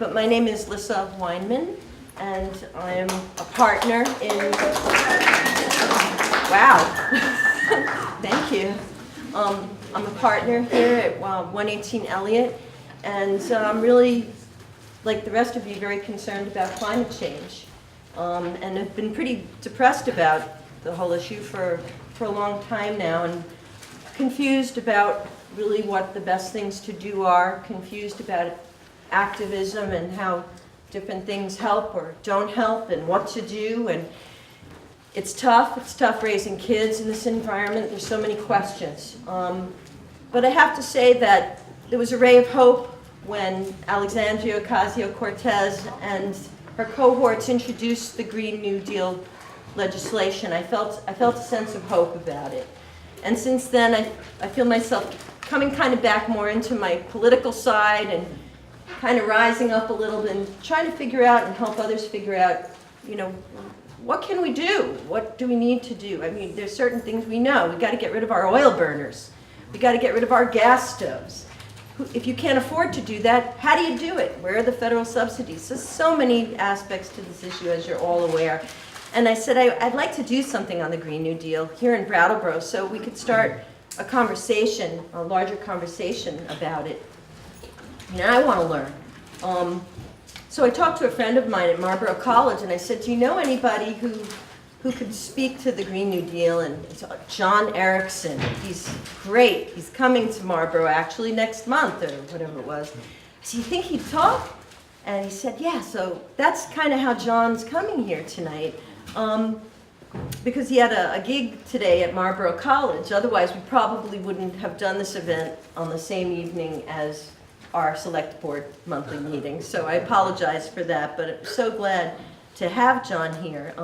but my name is Lissa Weinman, and I'm a partner in, wow, thank you. I'm a partner here at 118 Elliott, and I'm really, like the rest of you, very concerned about climate change, and have been pretty depressed about the whole issue for a long time now, and confused about really what the best things to do are, confused about activism and how different things help or don't help and what to do. And it's tough raising kids in this environment. There's so many questions. But I have to say that there was a ray of hope when Alexandria Ocasio-Cortez and her cohorts introduced the Green New Deal legislation. I felt a sense of hope about it. And since then, I feel myself coming kind of back more into my political side and kind of rising up a little bit and trying to figure out and help others figure out, you know, what can we do? What do we need to do? I mean, there's certain things we know. We've got to get rid of our oil burners. We've got to get rid of our gas stoves. If you can't afford to do that, how do you do it? Where are the federal subsidies? There's so many aspects to this issue, as you're all aware. And I said I'd like to do something on the Green New Deal here in Brattleboro so we could start a conversation, a larger conversation about it. You know, I want to learn. So I talked to a friend of mine at Marlborough College, and I said, do you know anybody who could speak to the Green New Deal? And it's John Erickson. He's great. He's coming to Marlborough actually next month or whatever it was. I said, you think he'd talk? And he said, yeah, so that's kind of how John's coming here tonight. Because he had a gig today at Marlborough College. Otherwise, we probably wouldn't have done this event on the same evening as our select board monthly meeting. So I apologize for that, but I'm so glad to have John here.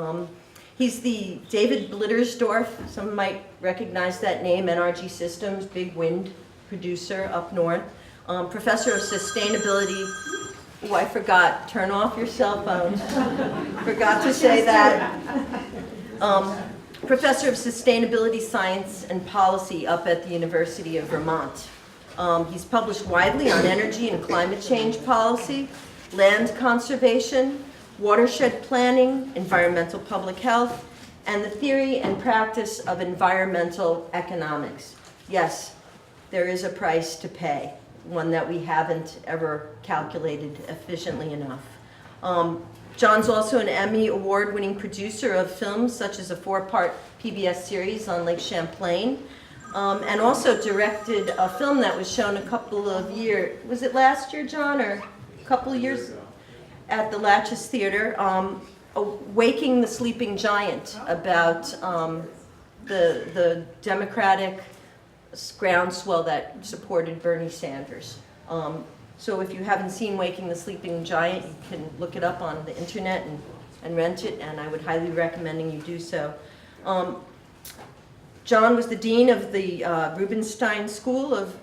He's the David Blittersdorf, some might recognize that name, NRG Systems, big wind producer up north. Professor of Sustainability. Oh, I forgot, turn off your cell phones. Forgot to say that. Professor of Sustainability Science and Policy up at the University of Vermont. He's published widely on energy and climate change policy, land conservation, watershed planning, environmental public health, and the theory and practice of environmental economics. Yes, there is a price to pay, one that we haven't ever calculated efficiently enough. John's also an Emmy award-winning producer of films such as a 4-part PBS series on Lake Champlain, and also directed a film that was shown a couple of years, was it last year, John, or a couple of years? At the Latches Theater, Waking the Sleeping Giant, about the Democratic groundswell that supported Bernie Sanders. So if you haven't seen Waking the Sleeping Giant, you can look it up on the internet and rent it, and I would highly recommend you do so. John was the dean of the Rubenstein School of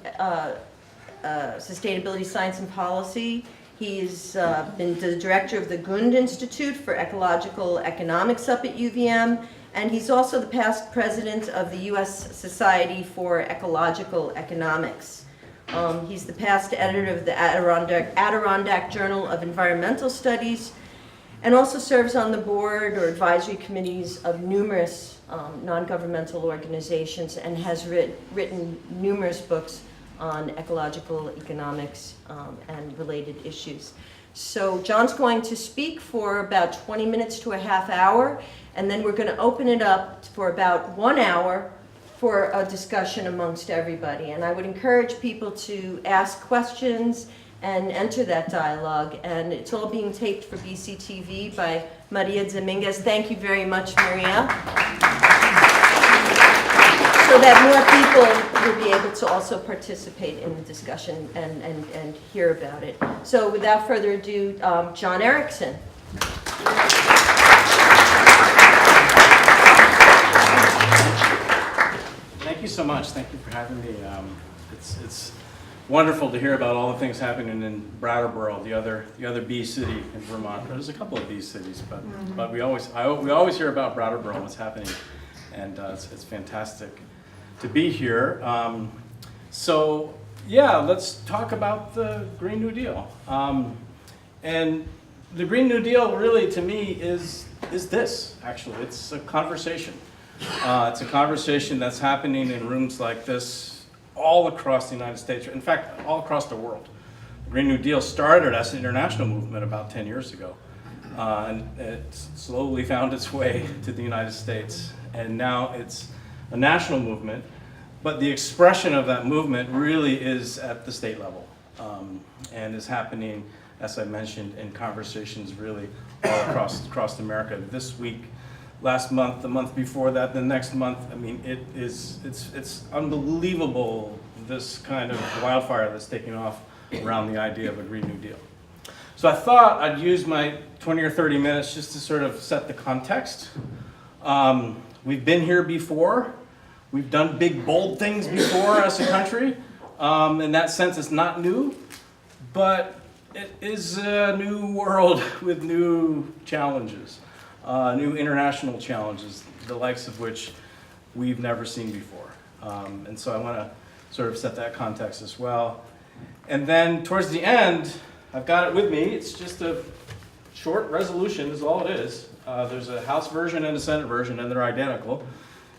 Sustainability Science and Policy. He's been the director of the Gund Institute for Ecological Economics up at UVM, and he's also the past president of the U.S. Society for Ecological Economics. He's the past editor of the Adirondack Journal of Environmental Studies, and also serves on the board or advisory committees of numerous non-governmental organizations, and has written numerous books on ecological economics and related issues. So John's going to speak for about 20 minutes to a half hour, and then we're going to open it up for about 1 hour for a discussion amongst everybody. And I would encourage people to ask questions and enter that dialogue. And it's all being taped for BCTV by Maria Dominguez. Thank you very much, Maria. So that more people will be able to also participate in the discussion and hear about it. So without further ado, John Erickson. Thank you so much. Thank you for having me. It's wonderful to hear about all the things happening in Brattleboro, the other bee city in Vermont. There's a couple of bee cities, but we always hear about Brattleboro and what's happening, and it's fantastic to be here. So yeah, let's talk about the Green New Deal. And the Green New Deal really, to me, is this, actually. It's a conversation. It's a conversation that's happening in rooms like this all across the United States, in fact, all across the world. The Green New Deal started as an international movement about 10 years ago. And it slowly found its way to the United States. And now it's a national movement. But the expression of that movement really is at the state level, and is happening, as I mentioned, in conversations really all across America. This week, last month, the month before that, the next month, I mean, it's unbelievable, this kind of wildfire that's taking off around the idea of a Green New Deal. So I thought I'd use my 20 or 30 minutes just to sort of set the context. We've been here before. We've done big, bold things before as a country. In that sense, it's not new, but it is a new world with new challenges, new international challenges, the likes of which we've never seen before. And so I want to sort of set that context as well. And then towards the end, I've got it with me. It's just a short resolution is all it is. There's a House version and a Senate version, and they're identical.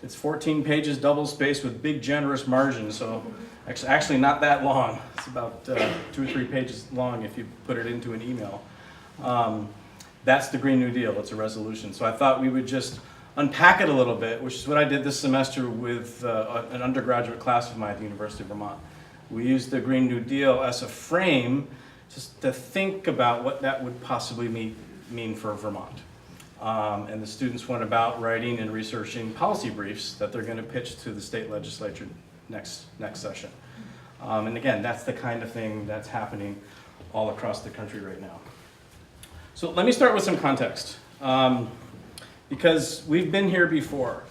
It's 14 pages, double-spaced with big, generous margins, so actually not that long. It's about 2 or 3 pages long if you put it into an email. That's the Green New Deal. It's a resolution. So I thought we would just unpack it a little bit, which is what I did this semester with an undergraduate class of mine at the University of Vermont. We used the Green New Deal as a frame just to think about what that would possibly mean for Vermont. And the students went about writing and researching policy briefs that they're going to pitch to the state legislature next session. And again, that's the kind of thing that's happening all across the country right now. So let me start with some context, because we've been here before.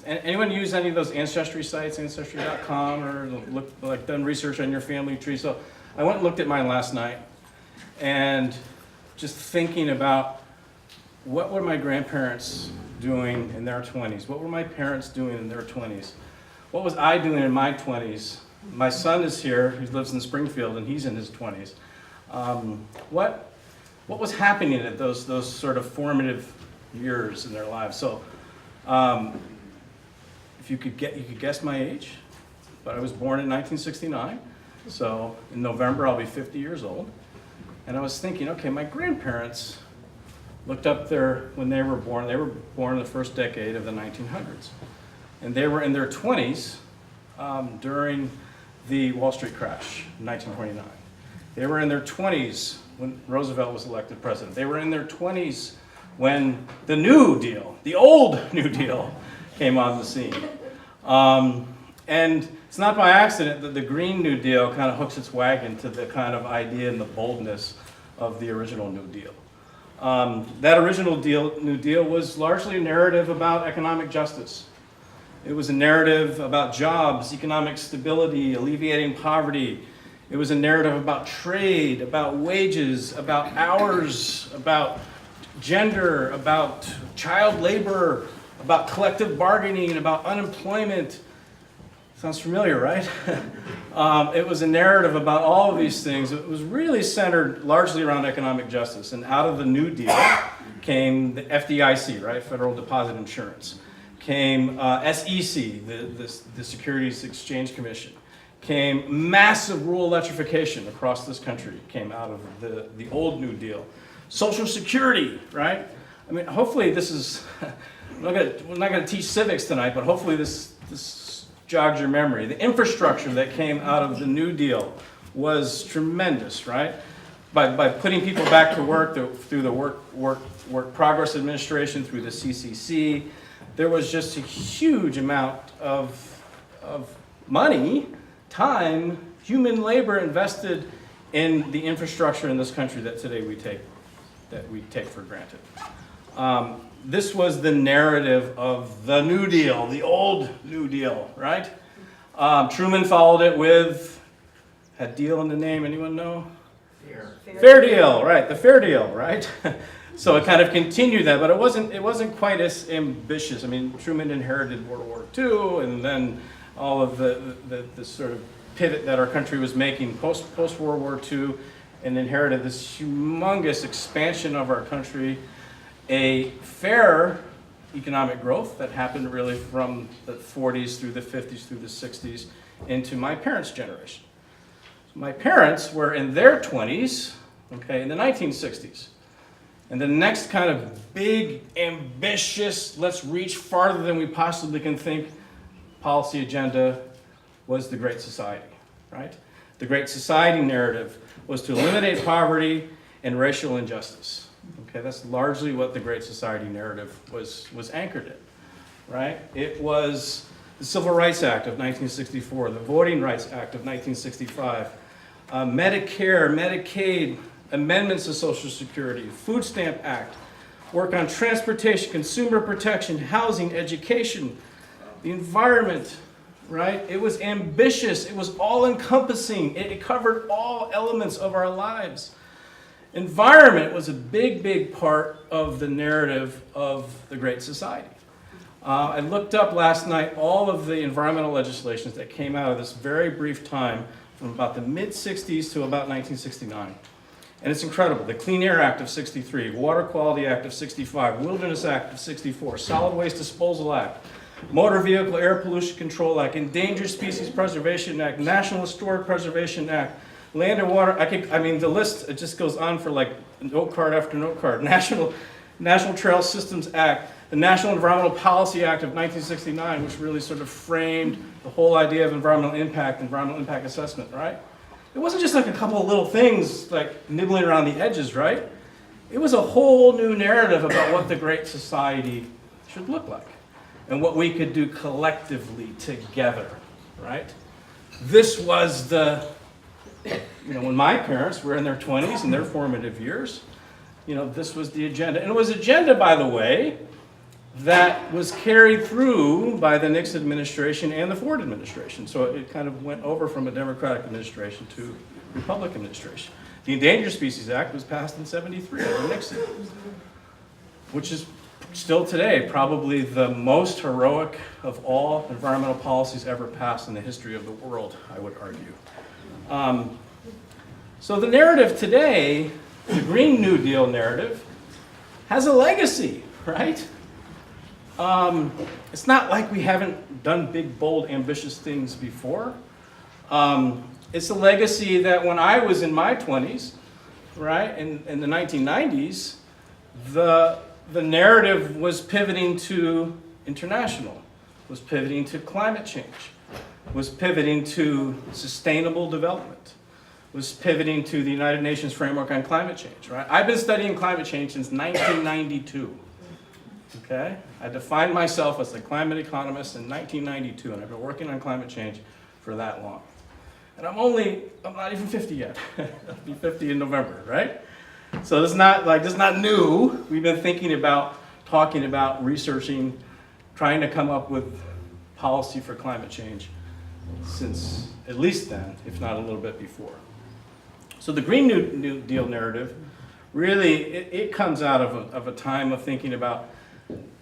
Anyone use any of those ancestry sites, ancestry.com, or done research on your family tree? So I went and looked at mine last night, and just thinking about what were my grandparents doing in their 20s? What were my parents doing in their 20s? What was I doing in my 20s? My son is here, he lives in Springfield, and he's in his 20s. What was happening at those sort of formative years in their lives? So, if you could guess my age, but I was born in 1969. So in November I'll be 50 years old. And I was thinking, okay, my grandparents looked up when they were born in the first decade of the 1900s. And they were in their 20s during the Wall Street crash in 1929. They were in their 20s when Roosevelt was elected president. They were in their 20s when the New Deal, the old New Deal, came on the scene. And it's not by accident that the Green New Deal kind of hooks its wagon to the kind of idea and the boldness of the original New Deal. That original New Deal was largely a narrative about economic justice. It was a narrative about jobs, economic stability, alleviating poverty. It was a narrative about trade, about wages, about hours, about gender, about child labor, about collective bargaining, about unemployment. Sounds familiar, right? It was a narrative about all of these things. It was really centered largely around economic justice. And out of the New Deal came the FDIC, right? Federal Deposit Insurance. Came SEC, the Securities Exchange Commission. Came massive rural electrification across this country, came out of the old New Deal. Social Security, right? I mean, hopefully this is, we're not going to teach civics tonight, but hopefully this jogs your memory. The infrastructure that came out of the New Deal was tremendous, right? By putting people back to work through the Work Progress Administration, through the CCC, there was just a huge amount of money, time, human labor invested in the infrastructure in this country that today we take for granted. This was the narrative of the New Deal, the old New Deal, right? Truman followed it with, had deal in the name, anyone know? Fair Deal, right, the Fair Deal, right? So it kind of continued that, but it wasn't quite as ambitious. I mean, Truman inherited World War II, and then all of the sort of pivot that our country was making post World War II, and inherited this humongous expansion of our country, a fair economic growth that happened really from the 40s through the 50s through the 60s into my parents' generation. So my parents were in their 20s, okay, in the 1960s. And the next kind of big, ambitious, let's reach farther than we possibly can think policy agenda was the Great Society, right? The Great Society narrative was to eliminate poverty and racial injustice. Okay, that's largely what the Great Society narrative was anchored in, right? It was the Civil Rights Act of 1964, the Voting Rights Act of 1965, Medicare, Medicaid, amendments to Social Security, Food Stamp Act, work on transportation, consumer protection, housing, education, the environment, right? It was ambitious. It was all-encompassing. It covered all elements of our lives. Environment was a big, big part of the narrative of the Great Society. I looked up last night all of the environmental legislations that came out of this very brief time from about the mid-60s to about 1969. And it's incredible. The Clean Air Act of 63, Water Quality Act of 65, Wilderness Act of 64, Solid Waste Disposal Act, Motor Vehicle Air Pollution Control Act, Endangered Species Preservation Act, National Historic Preservation Act, Land and Water, I mean, the list, it just goes on for like note card after note card. National Trail Systems Act, the National Environmental Policy Act of 1969, which really sort of framed the whole idea of environmental impact assessment, right? It wasn't just like a couple of little things like nibbling around the edges, right? It was a whole new narrative about what the Great Society should look like and what we could do collectively together, right? This was when my parents were in their 20s and their formative years, this was the agenda. And it was agenda, by the way, that was carried through by the Nixon administration and the Ford administration. So it kind of went over from a Democratic administration to Republican administration. The Endangered Species Act was passed in '73 under Nixon, which is still today probably the most heroic of all environmental policies ever passed in the history of the world, I would argue. So the narrative today, the Green New Deal narrative, has a legacy, right? It's not like we haven't done big, bold, ambitious things before. It's a legacy that when I was in my 20s, right, in the 1990s, the narrative was pivoting to international, was pivoting to climate change, was pivoting to sustainable development, was pivoting to the United Nations Framework on Climate Change, right? I've been studying climate change since 1992. Okay? I defined myself as a climate economist in 1992, and I've been working on climate change for that long. And I'm not even 50 yet. I'll be 50 in November, right? So this is not new. We've been thinking about, talking about, researching, trying to come up with policy for climate change since at least then, if not a little bit before. So the Green New Deal narrative, really, it comes out of a time of thinking about,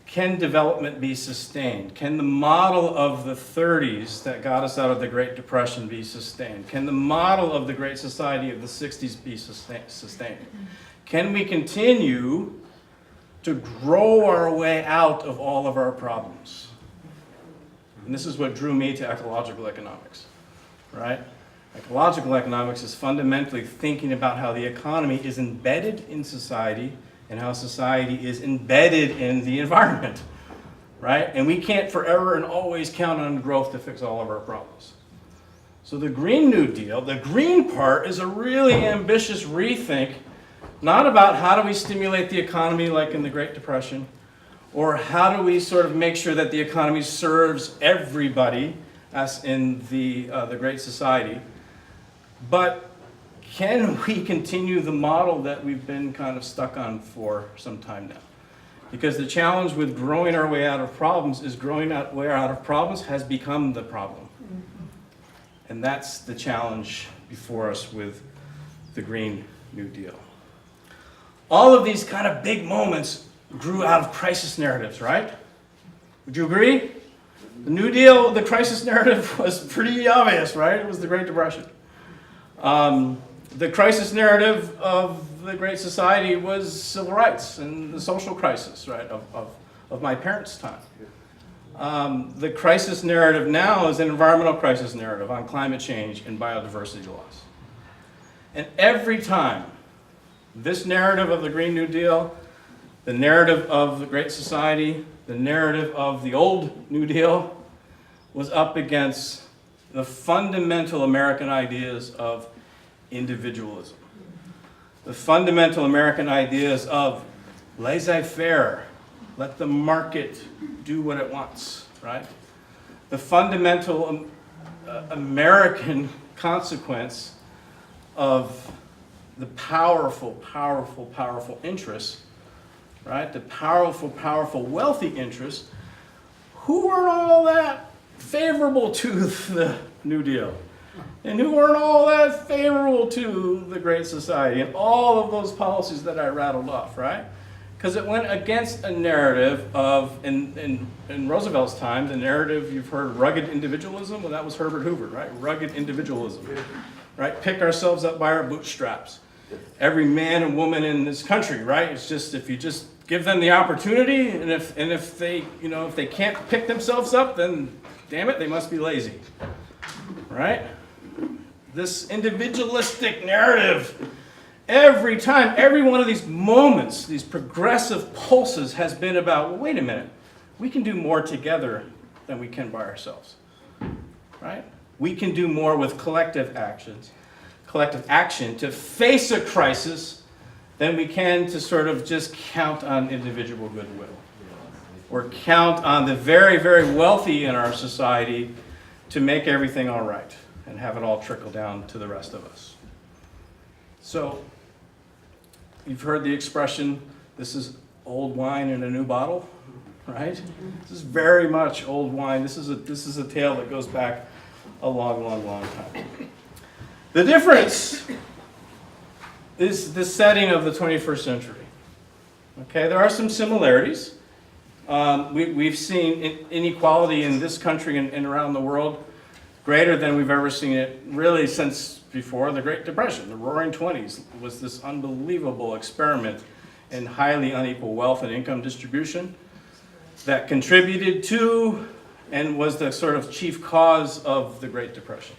can development be sustained? Can the model of the 30s that got us out of the Great Depression be sustained? Can the model of the Great Society of the 60s be sustained? Can we continue to grow our way out of all of our problems? And this is what drew me to ecological economics, right? Ecological economics is fundamentally thinking about how the economy is embedded in society and how society is embedded in the environment, right? And we can't forever and always count on growth to fix all of our problems. So the Green New Deal, the green part, is a really ambitious rethink, not about how do we stimulate the economy like in the Great Depression, or how do we sort of make sure that the economy serves everybody, as in the Great Society, but can we continue the model that we've been kind of stuck on for some time now? Because the challenge with growing our way out of problems is growing our way out of problems has become the problem. And that's the challenge before us with the Green New Deal. All of these kind of big moments grew out of crisis narratives, right? Would you agree? The New Deal, the crisis narrative was pretty obvious, right? It was the Great Depression. The crisis narrative of the Great Society was civil rights and the social crisis, right, of my parents' time. The crisis narrative now is an environmental crisis narrative on climate change and biodiversity loss. And every time this narrative of the Green New Deal, the narrative of the Great Society, the narrative of the Old New Deal was up against the fundamental American ideas of individualism. The fundamental American ideas of laissez-faire, let the market do what it wants, right? The fundamental American consequence of the powerful, powerful, powerful interests, right? The powerful, powerful, wealthy interests who weren't all that favorable to the New Deal and who weren't all that favorable to the Great Society and all of those policies that I rattled off, right? Because it went against a narrative of, in Roosevelt's time, the narrative you've heard, rugged individualism, well, that was Herbert Hoover, right? Rugged individualism, right? Pick ourselves up by our bootstraps. Every man and woman in this country, right? It's just, if you just give them the opportunity, and if they, if they can't pick themselves up, then damn it, they must be lazy, right? This individualistic narrative, every time, every one of these moments, these progressive pulses has been about, well, wait a minute, we can do more together than we can by ourselves, right? We can do more with collective action to face a crisis than we can to sort of just count on individual goodwill. Or count on the very, very wealthy in our society to make everything all right and have it all trickle down to the rest of us. So, you've heard the expression, this is old wine in a new bottle, right? This is very much old wine. This is a tale that goes back a long, long, long time. The difference is the setting of the 21st century. Okay, there are some similarities. We've seen inequality in this country and around the world greater than we've ever seen it really since before the Great Depression. The Roaring '20s was this unbelievable experiment in highly unequal wealth and income distribution that contributed to and was the sort of chief cause of the Great Depression.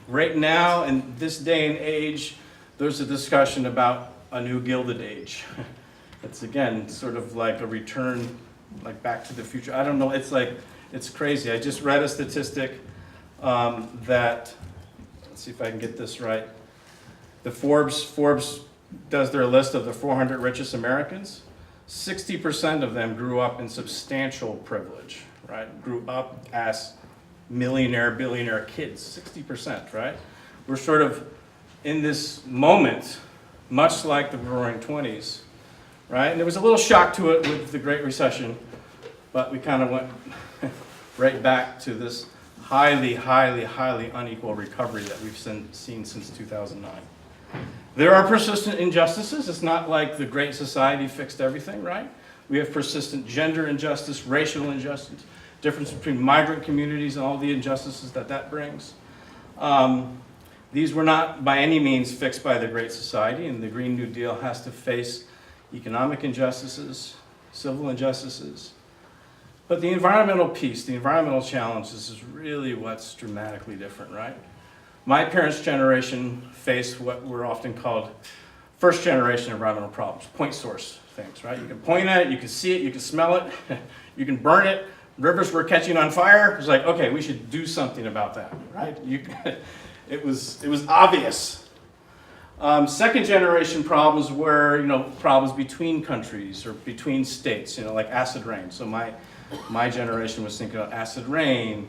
Right now, in this day and age, there's a discussion about a new Gilded Age. It's again sort of like a return, like Back to the Future. I don't know, it's crazy. I just read a statistic that, let's see if I can get this right. The Forbes does their list of the 400 richest Americans. 60% of them grew up in substantial privilege, right? Grew up as millionaire, billionaire kids, 60%, right? We're sort of in this moment, much like the Roaring '20s, right? And there was a little shock to it with the Great Recession, but we kind of went right back to this highly, highly, highly unequal recovery that we've seen since 2009. There are persistent injustices. It's not like the Great Society fixed everything, right? We have persistent gender injustice, racial injustice, difference between migrant communities and all the injustices that brings. These were not by any means fixed by the Great Society, and the Green New Deal has to face economic injustices, civil injustices. But the environmental piece, the environmental challenges is really what's dramatically different, right? My parents' generation faced what were often called first generation environmental problems, point source things, right? You can point at it, you can see it, you can smell it, you can burn it. Rivers were catching on fire. It was like, okay, we should do something about that, right? It was obvious. Second generation problems were, problems between countries or between states, like acid rain. So my generation was thinking about acid rain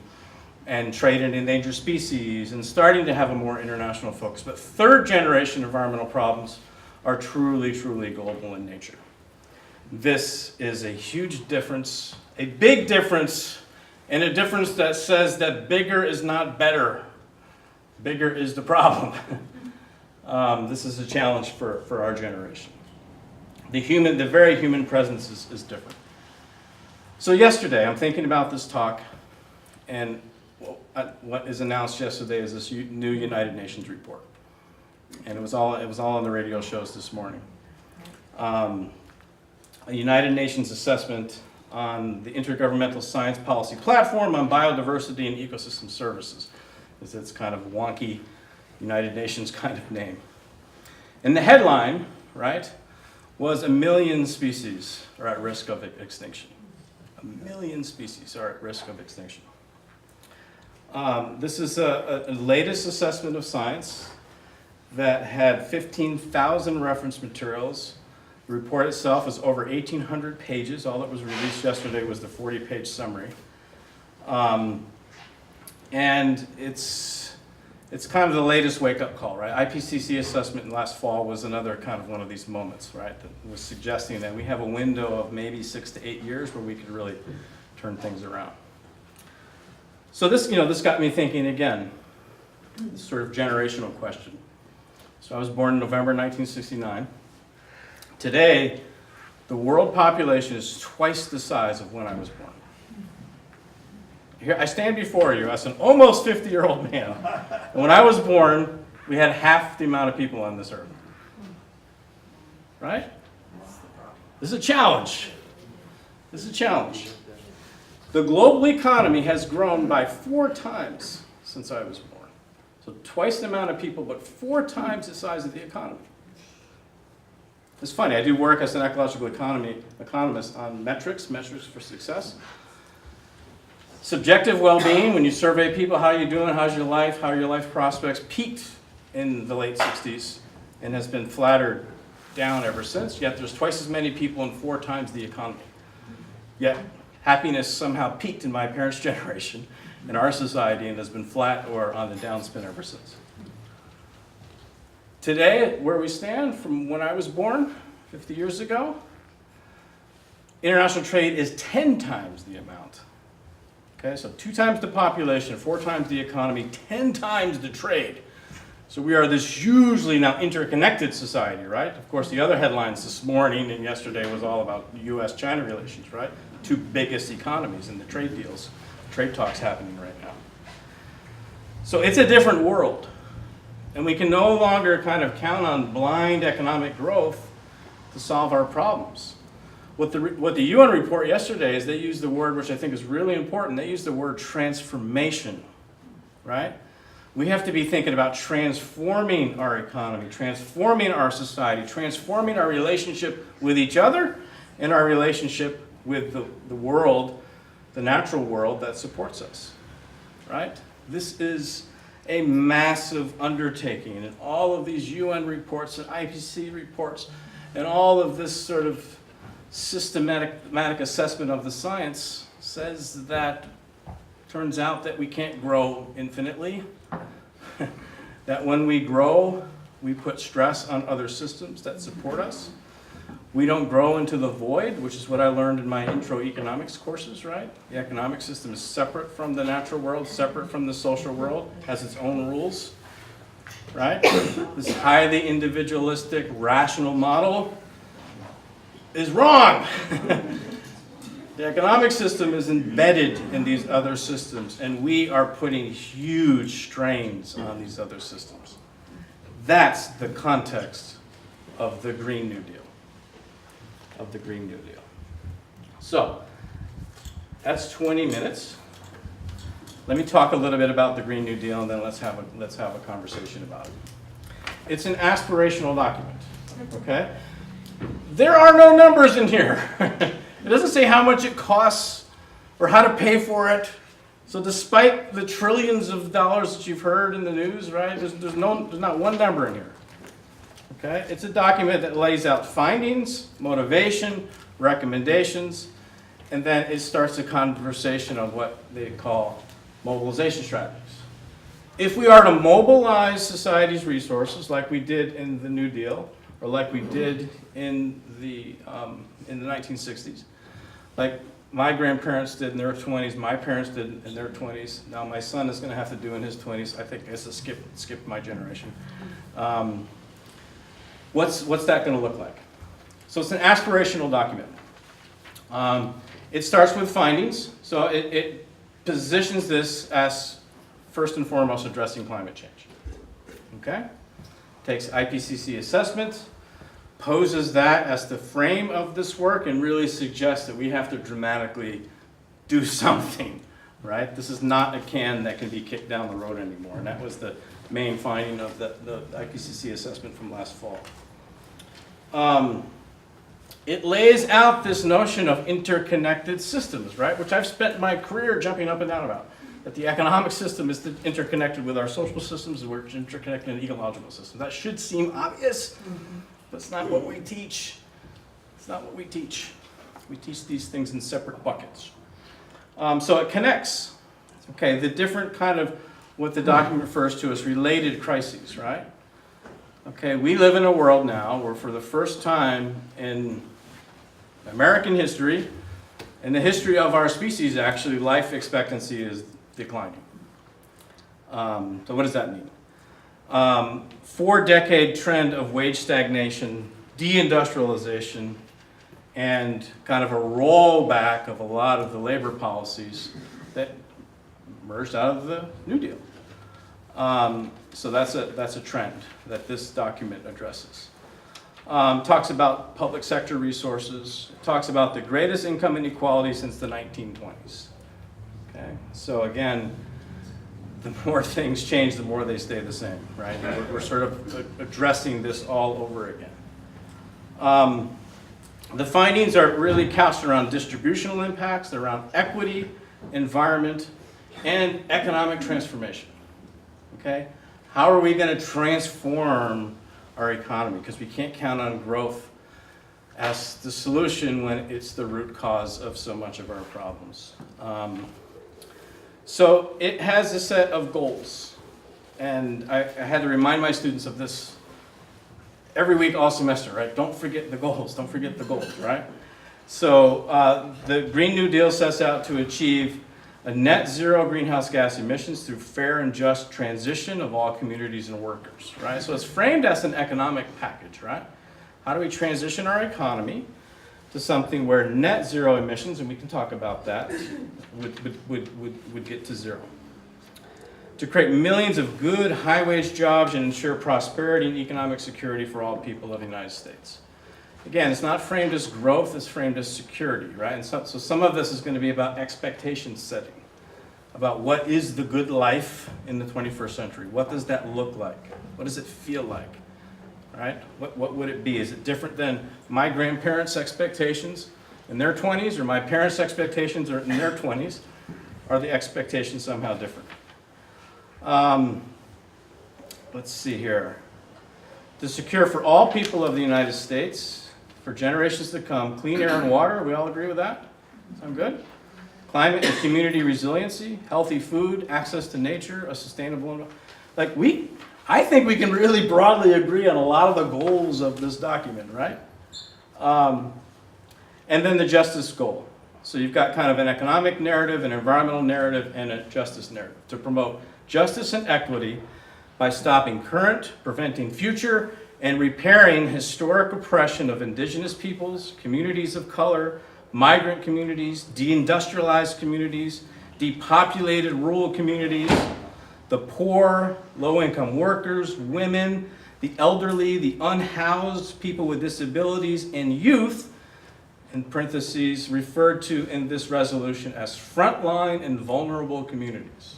and trade in endangered species and starting to have a more international focus. But third generation environmental problems are truly, truly global in nature. This is a huge difference, a big difference, and a difference that says that bigger is not better. Bigger is the problem. This is a challenge for our generation. The very human presence is different. So yesterday, I'm thinking about this talk, and what is announced yesterday is this new United Nations report. And it was all on the radio shows this morning. A United Nations assessment on the Intergovernmental Science Policy Platform on Biodiversity and Ecosystem Services. It's kind of wonky United Nations kind of name. And the headline, right, was 1 million species are at risk of extinction. 1 million species are at risk of extinction. This is a latest assessment of science that had 15,000 reference materials. The report itself is over 1,800 pages. All that was released yesterday was the 40-page summary. And it's kind of the latest wake-up call, right? IPCC assessment last fall was another kind of one of these moments, right? That was suggesting that we have a window of maybe 6 to 8 years where we could really turn things around. So this got me thinking again, this sort of generational question. So I was born in November 1969. Today, the world population is twice the size of when I was born. Here, I stand before you as an almost 50-year-old man. And when I was born, we had half the amount of people on this earth. Right? This is a challenge. This is a challenge. The global economy has grown by 4 times since I was born. So twice the amount of people, but 4 times the size of the economy. It's funny, I do work as an ecological economist on metrics for success. Subjective well-being, when you survey people, how are you doing, how's your life, how are your life prospects, peaked in the late 60s and has been flattered down ever since, yet there's twice as many people and 4 times the economy. Yet happiness somehow peaked in my parents' generation in our society and has been flat or on the downspin ever since. Today, where we stand from when I was born, 50 years ago, international trade is 10 times the amount. Okay, so 2 times the population, 4 times the economy, 10 times the trade. So we are this hugely now interconnected society, right? Of course, the other headlines this morning and yesterday was all about US-China relations, right? 2 biggest economies in the trade deals, trade talks happening right now. So it's a different world. And we can no longer kind of count on blind economic growth to solve our problems. What the UN report yesterday is they used the word, which I think is really important, they used the word transformation, right? We have to be thinking about transforming our economy, transforming our society, transforming our relationship with each other and our relationship with the world, the natural world that supports us, right? This is a massive undertaking, and all of these UN reports and IPCC reports and all of this sort of systematic assessment of the science says that turns out that we can't grow infinitely, that when we grow, we put stress on other systems that support us. We don't grow into the void, which is what I learned in my intro economics courses, right? The economic system is separate from the natural world, separate from the social world, has its own rules, right? This highly individualistic, rational model is wrong. The economic system is embedded in these other systems, and we are putting huge strains on these other systems. That's the context of the Green New Deal. So, that's 20 minutes. Let me talk a little bit about the Green New Deal, and then let's have a conversation about it. It's an aspirational document, okay? There are no numbers in here. It doesn't say how much it costs or how to pay for it. So despite the trillions of dollars that you've heard in the news, right, there's not one number in here. Okay? It's a document that lays out findings, motivation, recommendations, and then it starts a conversation of what they call mobilization strategies. If we are to mobilize society's resources like we did in the New Deal, or like we did in the 1960s, like my grandparents did in their 20s, my parents did in their 20s, now my son is going to have to do in his 20s. I think it's a skip my generation. What's that going to look like? So it's an aspirational document. It starts with findings. So it positions this as first and foremost addressing climate change. Okay? Takes IPCC assessment, poses that as the frame of this work, and really suggests that we have to dramatically do something, right? This is not a can that can be kicked down the road anymore, and that was the main finding of the IPCC assessment from last fall. It lays out this notion of interconnected systems, right? Which I've spent my career jumping up and down about. That the economic system is interconnected with our social systems, and we're interconnected in ecological systems. That should seem obvious, but it's not what we teach. It's not what we teach. We teach these things in separate buckets. So it connects, okay, the different kind of what the document refers to as related crises, right? Okay, we live in a world now where for the first time in American history, in the history of our species actually, life expectancy is declining. So what does that mean? 4-decade trend of wage stagnation, deindustrialization, and kind of a rollback of a lot of the labor policies that emerged out of the New Deal. So that's a trend that this document addresses. Talks about public sector resources, talks about the greatest income inequality since the 1920s. Okay? So again, the more things change, the more they stay the same, right? We're sort of addressing this all over again. The findings are really couched around distributional impacts, they're around equity, environment, and economic transformation. Okay? How are we going to transform our economy? Because we can't count on growth as the solution when it's the root cause of so much of our problems. So it has a set of goals. And I had to remind my students of this every week all semester, right? Don't forget the goals. Don't forget the goals, right? So the Green New Deal sets out to achieve a net zero greenhouse gas emissions through fair and just transition of all communities and workers, right? So it's framed as an economic package, right? How do we transition our economy to something where net zero emissions, and we can talk about that, would get to zero? To create millions of good, high-wage jobs and ensure prosperity and economic security for all people of the United States. Again, it's not framed as growth, it's framed as security, right? And so some of this is going to be about expectation setting, about what is the good life in the 21st century? What does that look like? What does it feel like, right? What would it be? Is it different than my grandparents' expectations in their 20s, or my parents' expectations are in their 20s? Are the expectations somehow different? Let's see here. To secure for all people of the United States, for generations to come, clean air and water, we all agree with that? Sound good? Climate and community resiliency, healthy food, access to nature, a sustainable, I think we can really broadly agree on a lot of the goals of this document, right? And then the justice goal. So you've got kind of an economic narrative, an environmental narrative, and a justice narrative to promote justice and equity by stopping current, preventing future, and repairing historic oppression of indigenous peoples, communities of color, migrant communities, deindustrialized communities, depopulated rural communities, the poor, low-income workers, women, the elderly, the unhoused, people with disabilities, and youth, in parentheses, referred to in this resolution as frontline and vulnerable communities.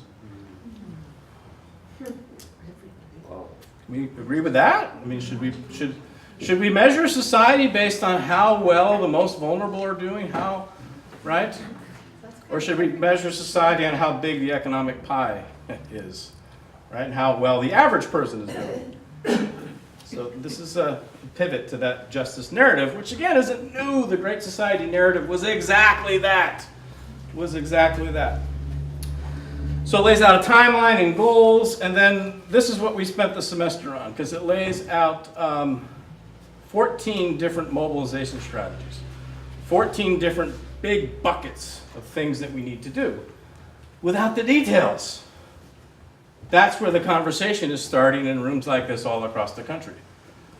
We agree with that? I mean, should we measure society based on how well the most vulnerable are doing? How, right? Or should we measure society on how big the economic pie is, right? And how well the average person is doing. So this is a pivot to that justice narrative, which again isn't new. The Great Society narrative was exactly that. So it lays out a timeline and goals, and then this is what we spent the semester on, because it lays out 14 different mobilization strategies, 14 different big buckets of things that we need to do, without the details. That's where the conversation is starting in rooms like this all across the country.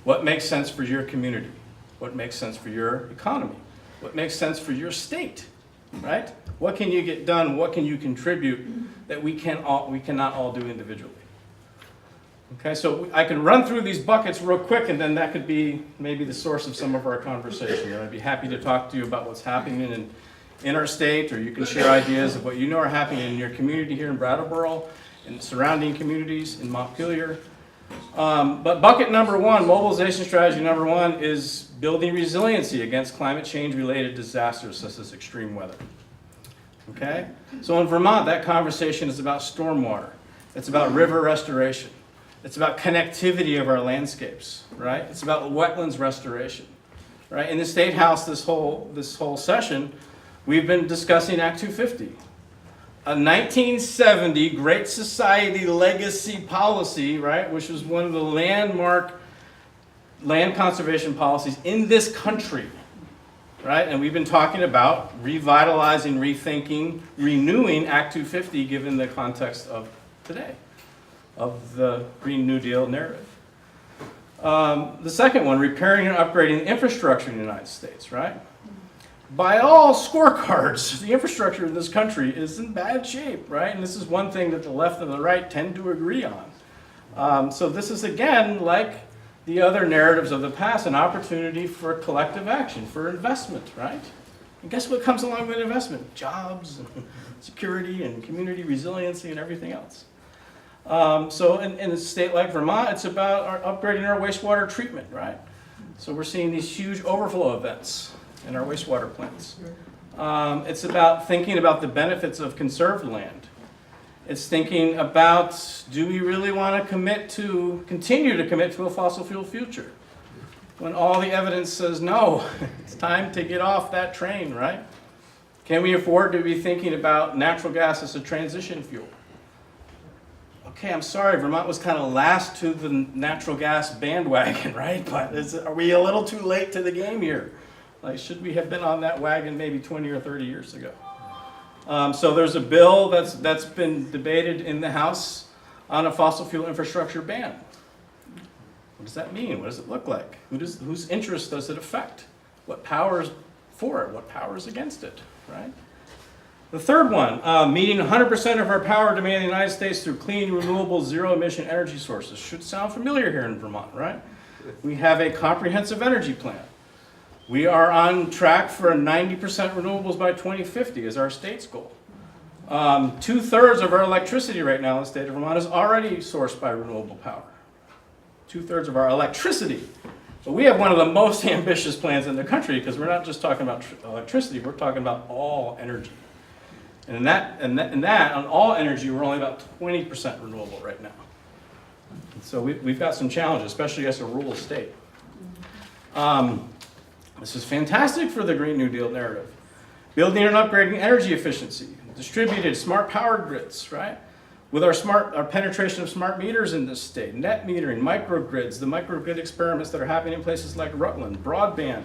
What makes sense for your community? What makes sense for your economy? What makes sense for your state, right? What can you get done? What can you contribute that we cannot all do individually? Okay, so I can run through these buckets real quick, and then that could be maybe the source of some of our conversation. And I'd be happy to talk to you about what's happening in our state, or you can share ideas of what you know are happening in your community here in Brattleboro, and surrounding communities in Montpelier. But bucket number one, mobilization strategy number one, is building resiliency against climate change-related disasters such as extreme weather. Okay? So in Vermont, that conversation is about stormwater. It's about river restoration. It's about connectivity of our landscapes, right? It's about wetlands restoration, right? In the State House this whole session, we've been discussing Act 250, a 1970 Great Society legacy policy, right, which was one of the landmark land conservation policies in this country, right? And we've been talking about revitalizing, rethinking, renewing Act 250 given the context of today, of the Green New Deal narrative. The second one, repairing and upgrading the infrastructure in the United States, right? By all scorecards, the infrastructure in this country is in bad shape, right? And this is one thing that the left and the right tend to agree on. So this is, again, like the other narratives of the past, an opportunity for collective action, for investment, right? And guess what comes along with investment? Jobs, and security, and community resiliency, and everything else. So in a state like Vermont, it's about upgrading our wastewater treatment, right? So we're seeing these huge overflow events in our wastewater plants. It's about thinking about the benefits of conserved land. It's thinking about, do we really want to continue to commit to a fossil fuel future? When all the evidence says no, it's time to get off that train, right? Can we afford to be thinking about natural gas as a transition fuel? Okay, I'm sorry, Vermont was kind of last to the natural gas bandwagon, right? But are we a little too late to the game here? Like, should we have been on that wagon maybe 20 or 30 years ago? So there's a bill that's been debated in the House on a fossil fuel infrastructure ban. What does that mean? What does it look like? Whose interest does it affect? What power is for it? What power is against it, right? The third one, meeting 100% of our power demand in the United States through clean, renewable, zero-emission energy sources. Should sound familiar here in Vermont, right? We have a comprehensive energy plan. We are on track for 90% renewables by 2050 as our state's goal. 2/3 of our electricity right now in the state of Vermont is already sourced by renewable power. 2/3 of our electricity. But we have one of the most ambitious plans in the country because we're not just talking about electricity, we're talking about all energy. And in that, on all energy, we're only about 20% renewable right now. So we've got some challenges, especially as a rural state. This is fantastic for the Green New Deal narrative. Building and upgrading energy efficiency, distributed smart power grids, right? With our penetration of smart meters in this state, net metering, microgrids, the microgrid experiments that are happening in places like Rutland, broadband.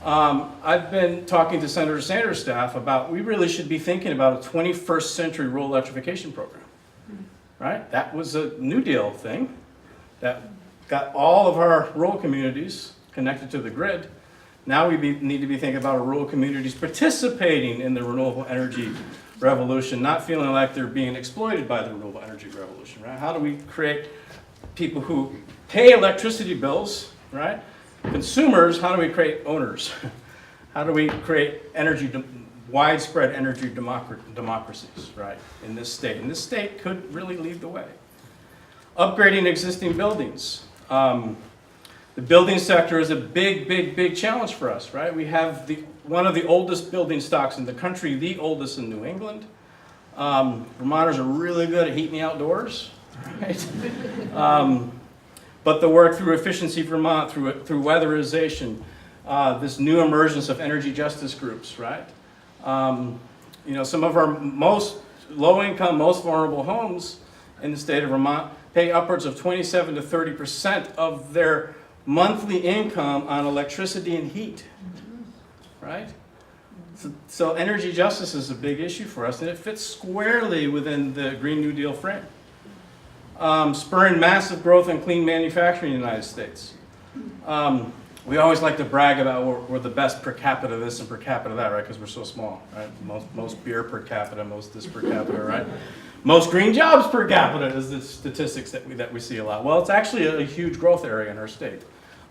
I've been talking to Senator Sanders' staff about we really should be thinking about a 21st century rural electrification program, right? That was a New Deal thing that got all of our rural communities connected to the grid. Now we need to be thinking about rural communities participating in the renewable energy revolution, not feeling like they're being exploited by the renewable energy revolution, right? How do we create people who pay electricity bills, right? Consumers, how do we create owners? How do we create widespread energy democracies, right, in this state? And this state could really lead the way. Upgrading existing buildings. The building sector is a big challenge for us, right? We have one of the oldest building stocks in the country, the oldest in New England. Vermonters are really good at heating the outdoors, right? But the work through Efficiency Vermont, through weatherization, this new emergence of energy justice groups, right? Some of our most low-income, most vulnerable homes in the state of Vermont pay upwards of 27 to 30% of their monthly income on electricity and heat, right? So energy justice is a big issue for us, and it fits squarely within the Green New Deal frame. Spurring massive growth in clean manufacturing in the United States. we always like to brag about we're the best per capita this and per capita that, right? Because we're so small, right? Most beer per capita, most this per capita, right? Most green jobs per capita is the statistics that we see a lot. Well, it's actually a huge growth area in our state,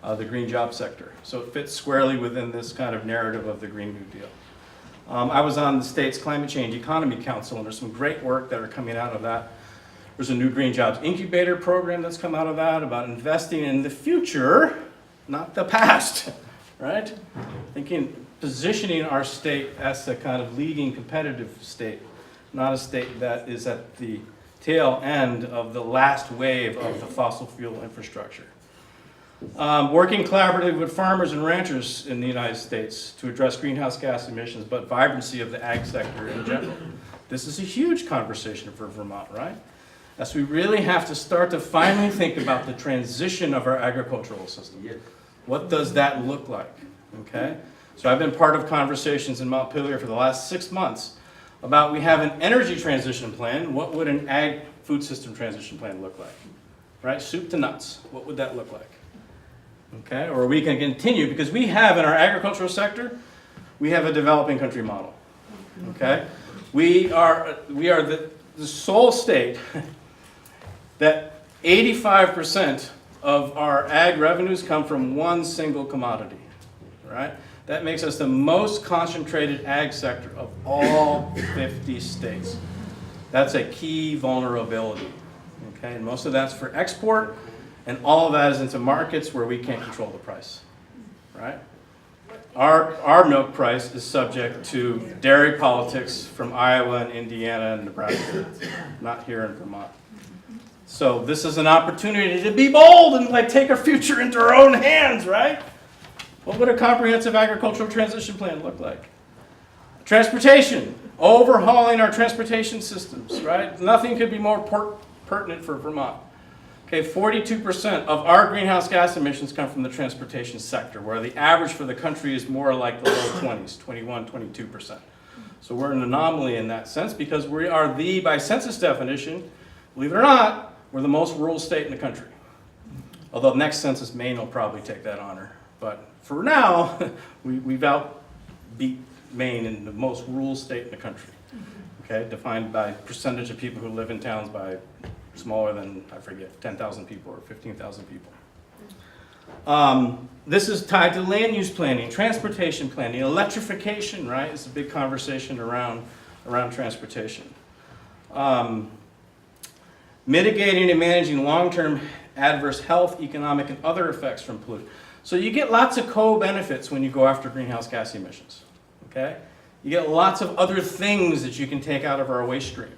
the green job sector. So it fits squarely within this kind of narrative of the Green New Deal. I was on the state's Climate Change Economy Council, and there's some great work that are coming out of that. There's a new Green Jobs Incubator program that's come out of that about investing in the future, not the past, right? Positioning our state as a kind of leading competitive state, not a state that is at the tail end of the last wave of the fossil fuel infrastructure. Working collaboratively with farmers and ranchers in the United States to address greenhouse gas emissions, but vibrancy of the ag sector in general. This is a huge conversation for Vermont, right? As we really have to start to finally think about the transition of our agricultural system. What does that look like, okay? So I've been part of conversations in Montpelier for the last 6 months about we have an energy transition plan. What would an ag food system transition plan look like, right? Soup to nuts, what would that look like? Okay, or we can continue, because we have in our agricultural sector, we have a developing country model, okay? We are the sole state that 85% of our ag revenues come from one single commodity, right? That makes us the most concentrated ag sector of all 50 states. That's a key vulnerability, okay? And most of that's for export, and all of that is into markets where we can't control the price, right? Our milk price is subject to dairy politics from Iowa and Indiana and Nebraska, not here in Vermont. So this is an opportunity to be bold and like take our future into our own hands, right? What would a comprehensive agricultural transition plan look like? Transportation, overhauling our transportation systems, right? Nothing could be more pertinent for Vermont. Okay, 42% of our greenhouse gas emissions come from the transportation sector, where the average for the country is more like the low 20s, 21, 22%. So we're an anomaly in that sense because we are by census definition, believe it or not, we're the most rural state in the country. Although next census, Maine will probably take that honor. But for now, we've outbeat Maine in the most rural state in the country. Okay, defined by percentage of people who live in towns by smaller than, I forget, 10,000 people or 15,000 people. This is tied to land use planning, transportation planning, electrification, right? It's a big conversation around transportation. Mitigating and managing long-term adverse health, economic, and other effects from pollution. So you get lots of co-benefits when you go after greenhouse gas emissions, okay? You get lots of other things that you can take out of our waste stream.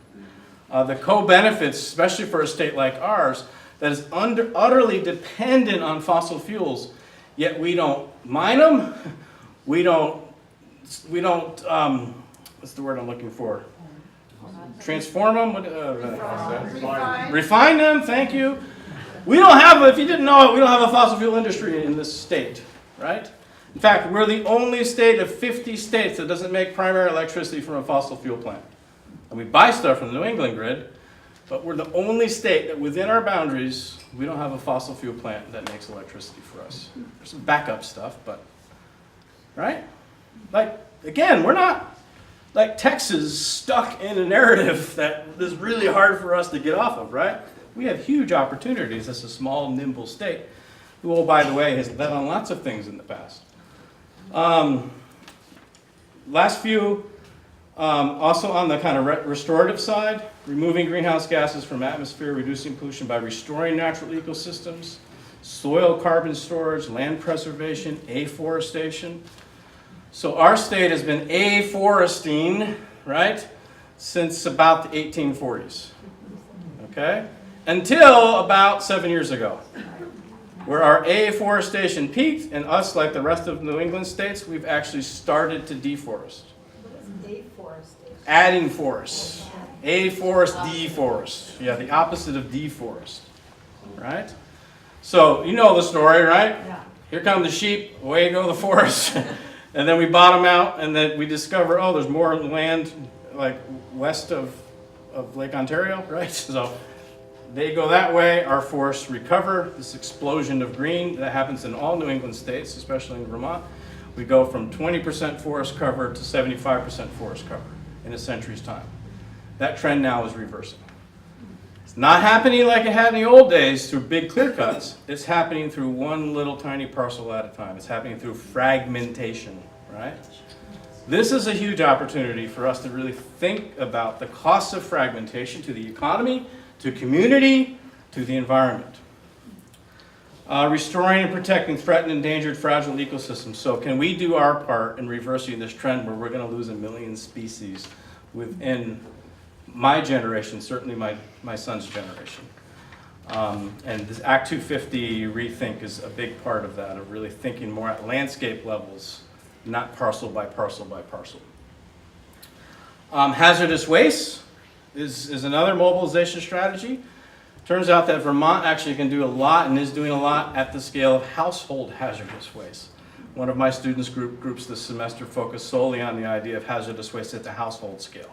The co-benefits, especially for a state like ours, that is utterly dependent on fossil fuels, yet we don't mine them, we don't, what's the word I'm looking for? Transform them? Refine them, thank you. We don't have, if you didn't know it, we don't have a fossil fuel industry in this state, right? In fact, we're the only state of 50 states that doesn't make primary electricity from a fossil fuel plant. And we buy stuff from the New England grid, but we're the only state that within our boundaries, we don't have a fossil fuel plant that makes electricity for us. There's some backup stuff, but, right? Like, again, we're not like Texas stuck in a narrative that is really hard for us to get off of, right? We have huge opportunities as a small, nimble state, who, oh, by the way, has led on lots of things in the past. Last few, also on the kind of restorative side, removing greenhouse gases from atmosphere, reducing pollution by restoring natural ecosystems, soil carbon storage, land preservation, afforestation. So our state has been afforesting, right, since about the 1840s, okay? Until about 7 years ago, where our afforestation peaked, and us, like the rest of New England states, we've actually started to deforest. Adding forests. Afforest, deforest. Yeah, the opposite of deforest, right? So, you know the story, right? Yeah. Here come the sheep, away go the forest. And then we bottom out, and then we discover, oh, there's more land like west of Lake Ontario, right? So they go that way, our forests recover. This explosion of green that happens in all New England states, especially in Vermont. We go from 20% forest cover to 75% forest cover in a century's time. That trend now is reversing. It's not happening like it had in the old days through big clear cuts. It's happening through one little tiny parcel at a time. It's happening through fragmentation, right? This is a huge opportunity for us to really think about the costs of fragmentation to the economy, to community, to the environment. Restoring and protecting threatened, endangered, fragile ecosystems. So can we do our part in reversing this trend where we're going to lose 1 million species within my generation, certainly my son's generation? And this Act 250 rethink is a big part of that, of really thinking more at landscape levels, not parcel by parcel by parcel. Hazardous waste is another mobilization strategy. Turns out that Vermont actually can do a lot and is doing a lot at the scale of household hazardous waste. One of my students groups this semester focused solely on the idea of hazardous waste at the household scale,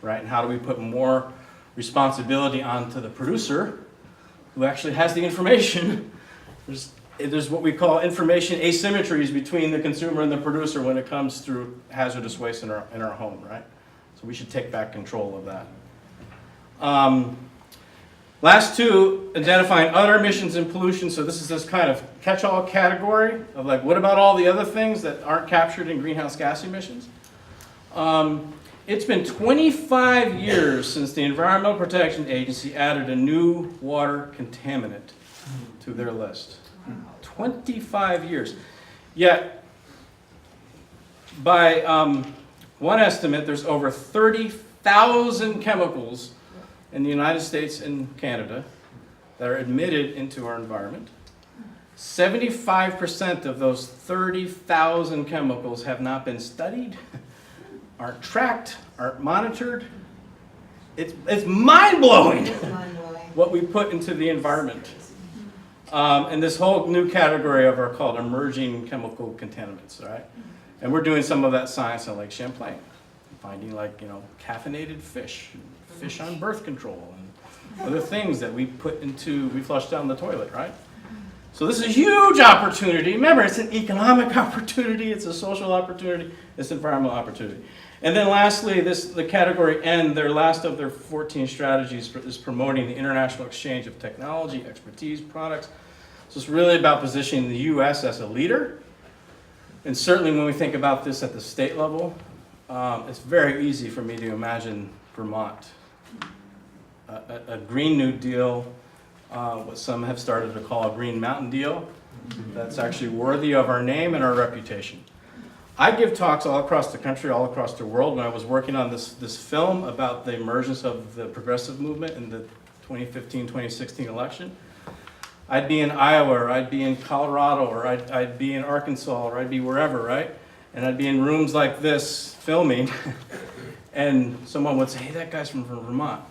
right? And how do we put more responsibility onto the producer who actually has the information? There's what we call information asymmetries between the consumer and the producer when it comes through hazardous waste in our home, right? So we should take back control of that. Last two, identifying other emissions and pollution. So this is this kind of catch-all category of like, what about all the other things that aren't captured in greenhouse gas emissions? It's been 25 years since the Environmental Protection Agency added a new water contaminant to their list. 25 years. Yet, by one estimate, there's over 30,000 chemicals in the United States and Canada that are admitted into our environment. 75% of those 30,000 chemicals have not been studied, aren't tracked, aren't monitored. It's mind-blowing what we put into the environment. And this whole new category of are called emerging chemical contaminants, right? And we're doing some of that science on Lake Champlain, finding like, caffeinated fish on birth control, and other things that we flush down the toilet, right? So this is a huge opportunity. Remember, it's an economic opportunity, it's a social opportunity, it's an environmental opportunity. And then lastly, the category N, their last of their 14 strategies is promoting the international exchange of technology, expertise, products. So it's really about positioning the U.S. as a leader. And certainly when we think about this at the state level, it's very easy for me to imagine Vermont. A Green New Deal, what some have started to call a Green Mountain Deal, that's actually worthy of our name and our reputation. I give talks all across the country, all across the world. When I was working on this film about the emergence of the progressive movement in the 2015-2016 election, I'd be in Iowa, or I'd be in Colorado, or I'd be in Arkansas, or I'd be wherever, right? And I'd be in rooms like this filming, and someone would say, hey, that guy's from Vermont.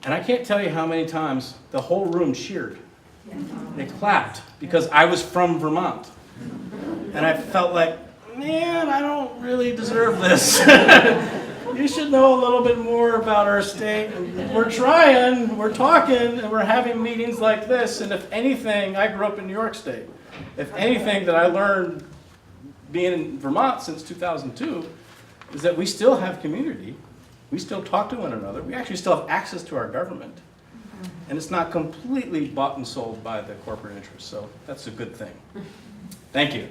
And I can't tell you how many times the whole room cheered. They clapped because I was from Vermont. And I felt like, man, I don't really deserve this. You should know a little bit more about our state. We're trying, we're talking, and we're having meetings like this. And if anything, I grew up in New York State. If anything that I learned being in Vermont since 2002 is that we still have community. We still talk to one another. We actually still have access to our government. And it's not completely bought and sold by the corporate interests. So that's a good thing. Thank you.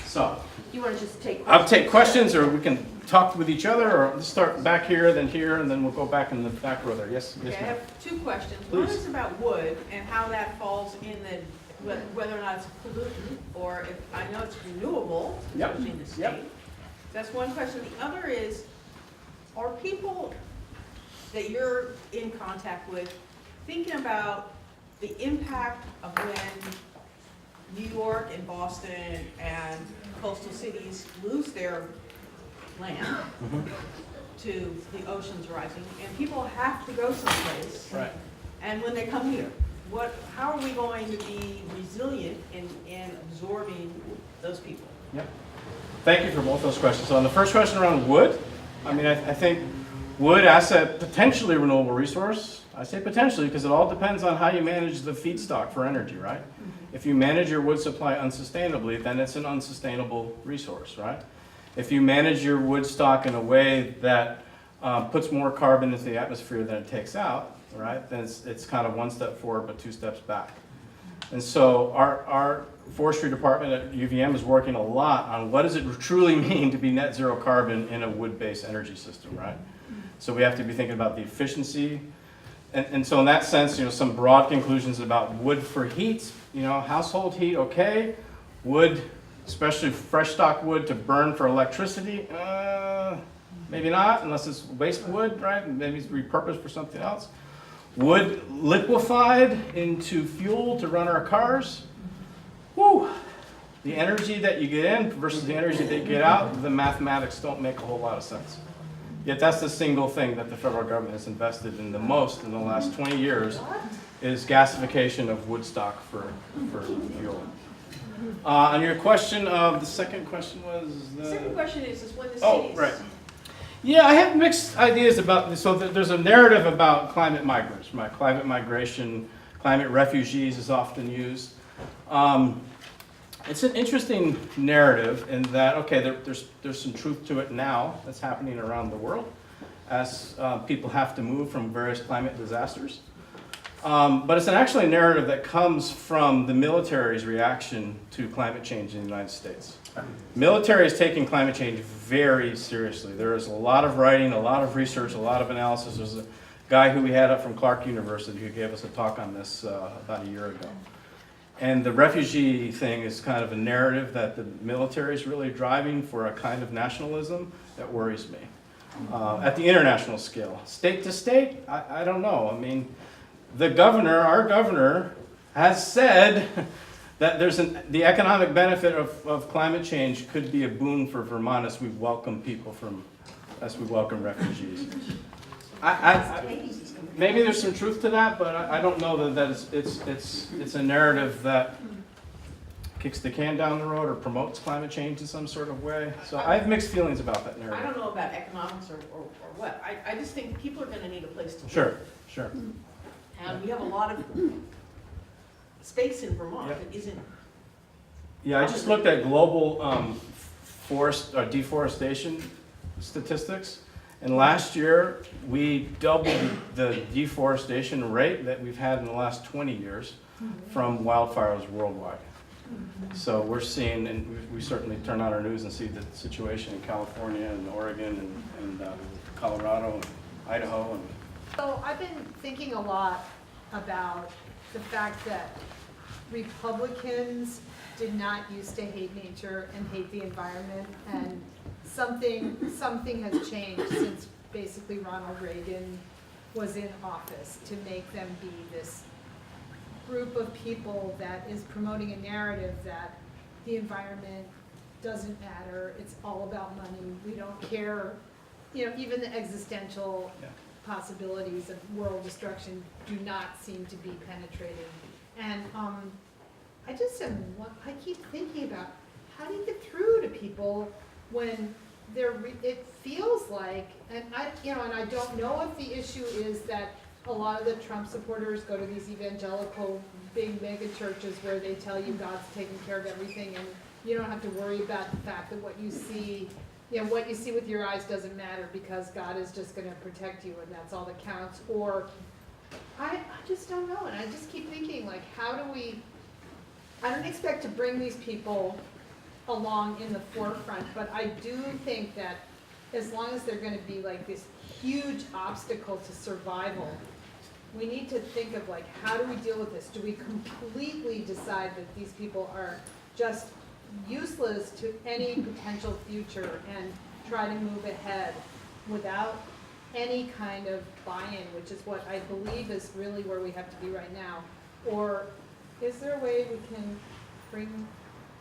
So, You want to just take questions? I'll take questions, or we can talk with each other, or let's start back here, then here, and then we'll go back in the back row there. Yes, Okay, yes, I ma'am. have two questions. Please. One is about wood and how that falls in whether or not it's pollutant, or if, I know it's renewable, Yep. especially in the state. Yep. That's one question. The other is, are people that you're in contact with thinking about the impact of when New York and Boston and coastal cities lose their land to the oceans rising, and people have to go someplace? Right. And when they come here, how are we going to be resilient in absorbing those people? Yep. thank you for both those questions. So on the first question around wood, I mean, I think wood as a potentially renewable resource, I say potentially because it all depends on how you manage the feedstock for energy, right? If you manage your wood supply unsustainably, then it's an unsustainable resource, right? If you manage your wood stock in a way that puts more carbon into the atmosphere than it takes out, right, then it's kind of one step forward but two steps back. And so our forestry department at UVM is working a lot on what does it truly mean to be net zero carbon in a wood-based energy system, right? So we have to be thinking about the efficiency. And so in that sense, you know, some broad conclusions about wood for heat, you know, household heat, okay. Wood, especially fresh stock wood to burn for electricity, maybe not, unless it's waste wood, right? Maybe it's repurposed for something else. Wood liquefied into fuel to run our cars. Whew. The energy that you get in versus the energy that you get out, the mathematics don't make a whole lot of sense. Yet that's the single thing that the federal government has invested in the most in the last 20 years is gasification of wood stock for fuel. On your question of, the second question was The second question is when the cities. Oh, right. Yeah, I have mixed ideas about this. So there's a narrative about climate migrants, right? Climate migration, climate refugees is often used. It's an interesting narrative in that, okay, there's some truth to it now that's happening around the world as people have to move from various climate disasters. But it's actually a narrative that comes from the military's reaction to climate change in the United States. Military is taking climate change very seriously. There is a lot of writing, a lot of research, a lot of analysis. There's a guy who we had up from Clark University who gave us a talk on this about a year ago. And the refugee thing is kind of a narrative that the military is really driving for a kind of nationalism that worries me. At the international scale. State to state, I don't know. I mean, our governor, has said that the economic benefit of climate change could be a boon for Vermont as we welcome refugees. Maybe there's some truth to that, but I don't know that it's a narrative that kicks the can down the road or promotes climate change in some sort of way. So I have mixed feelings about that narrative. I don't know about economics or what. I just think people are going to need a place to live. Sure. And we have a lot of space in Vermont Yep. that isn't. Yeah, I just looked at global deforestation statistics, and last year we doubled the deforestation rate that we've had in the last 20 years from wildfires worldwide. So we're seeing, and we certainly turn on our news and see the situation in California and Oregon and Colorado and Idaho. And So I've been thinking a lot about the fact that Republicans did not used to hate nature and hate the environment, and something has changed since basically Ronald Reagan was in office to make them be this group of people that is promoting a narrative that the environment doesn't matter, it's all about money, we don't care, you know, even the existential possibilities of world destruction do not seem to be penetrating. And I keep thinking about how do you get through to people when it feels like, and I don't know if the issue is that a lot of the Trump supporters go to these evangelical big mega churches where they tell you God's taking care of everything and you don't have to worry about the fact that what you see with your eyes doesn't matter because God is just going to protect you and that's all that counts. Or I just don't know, and I just keep thinking, like, how do we, I don't expect to bring these people along in the forefront, but I do think that as long as they're going to be like this huge obstacle to survival, we need to think of, like, how do we deal with this? Do we completely decide that these people are just useless to any potential future and try to move ahead without any kind of buy-in, which is what I believe is really where we have to be right now? Or is there a way we can bring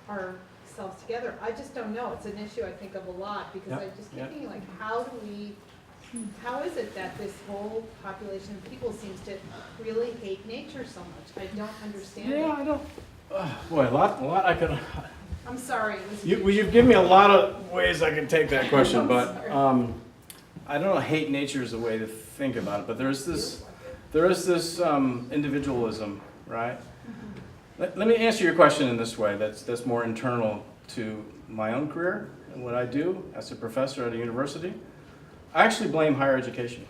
ourselves together? I just don't know. It's an issue I think of a lot because I just keep thinking, like, how is it that this whole population of people seems to really hate nature so much? I don't understand it. I don't. Boy, a lot I could. I'm sorry. It was Well, you've given me a lot of ways I can take that question, but I don't know, hate nature is a way to think about it, but there is this individualism, right? Let me answer your question in this way that's more internal to my own career and what I do as a professor at a university. I actually blame higher education.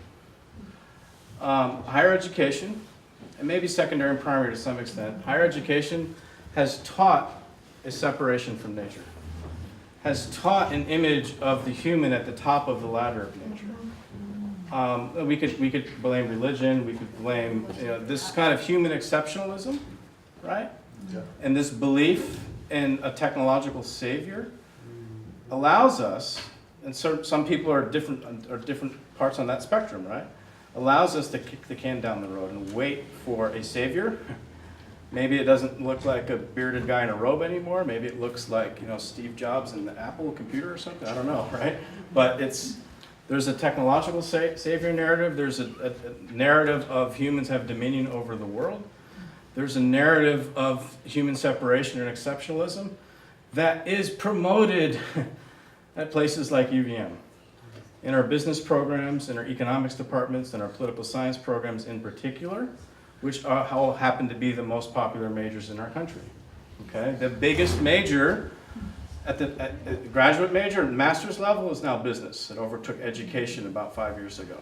Higher education, and maybe secondary and primary to some extent, higher education has taught a separation from nature, has taught an image of the human at the top of the ladder of nature. We could blame religion, we could blame this kind of human exceptionalism, right? Yeah. And this belief in a technological savior allows us, and some people are different parts on that spectrum, right? Allows us to kick the can down the road and wait for a savior. Maybe it doesn't look like a bearded guy in a robe anymore. Maybe it looks like Steve Jobs in the Apple computer or something. I don't know, right? But there's a technological savior narrative. There's a narrative of humans have dominion over the world. There's a narrative of human separation and exceptionalism that is promoted at places like UVM. In our business programs, in our economics departments, in our political science programs in particular, which all happen to be the most popular majors in our country. Okay, the biggest major at the graduate major and master's level is now business. It overtook education about 5 years ago.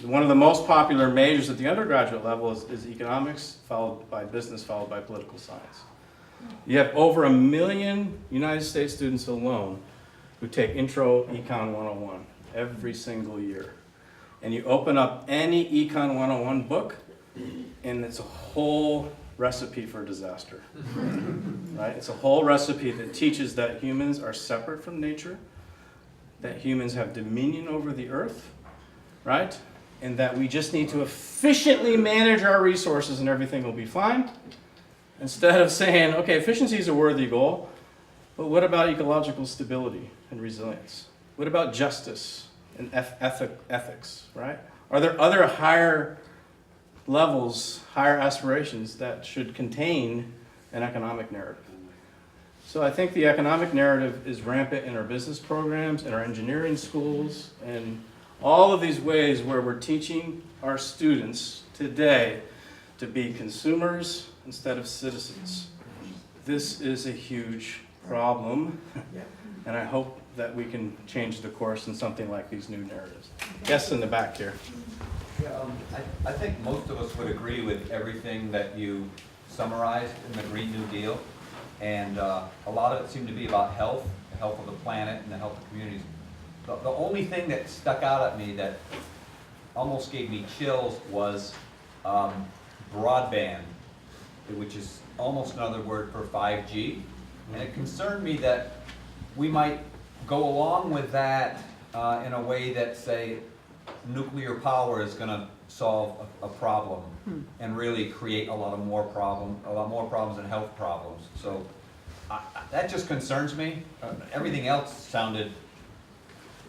One of the most popular majors at the undergraduate level is economics, followed by business, followed by political science. You have over 1 million United States students alone who take Intro Econ 101 every single year. And you open up any Econ 101 book, and it's a whole recipe for disaster. Right? It's a whole recipe that teaches that humans are separate from nature, that humans have dominion over the earth, right? And that we just need to efficiently manage our resources and everything will be fine. Instead of saying, okay, efficiency is a worthy goal, but what about ecological stability and resilience? What about justice and ethics, right? Are there other higher levels, higher aspirations that should contain an economic narrative? So I think the economic narrative is rampant in our business programs, in our engineering schools, and all of these ways where we're teaching our students today to be consumers instead of citizens. This is a huge problem, and I hope that we can change the course in something like these new narratives. Yes, in the back here. Yeah, I think most of us would agree with everything that you summarized in the Green New Deal. And a lot of it seemed to be about health, the health of the planet and the health of communities. The only thing that stuck out at me that almost gave me chills was broadband, which is almost another word for 5G. And it concerned me that we might go along with that in a way that, say, nuclear power is going to solve a problem and really create a lot more problems and health problems. So that just concerns me. Everything else sounded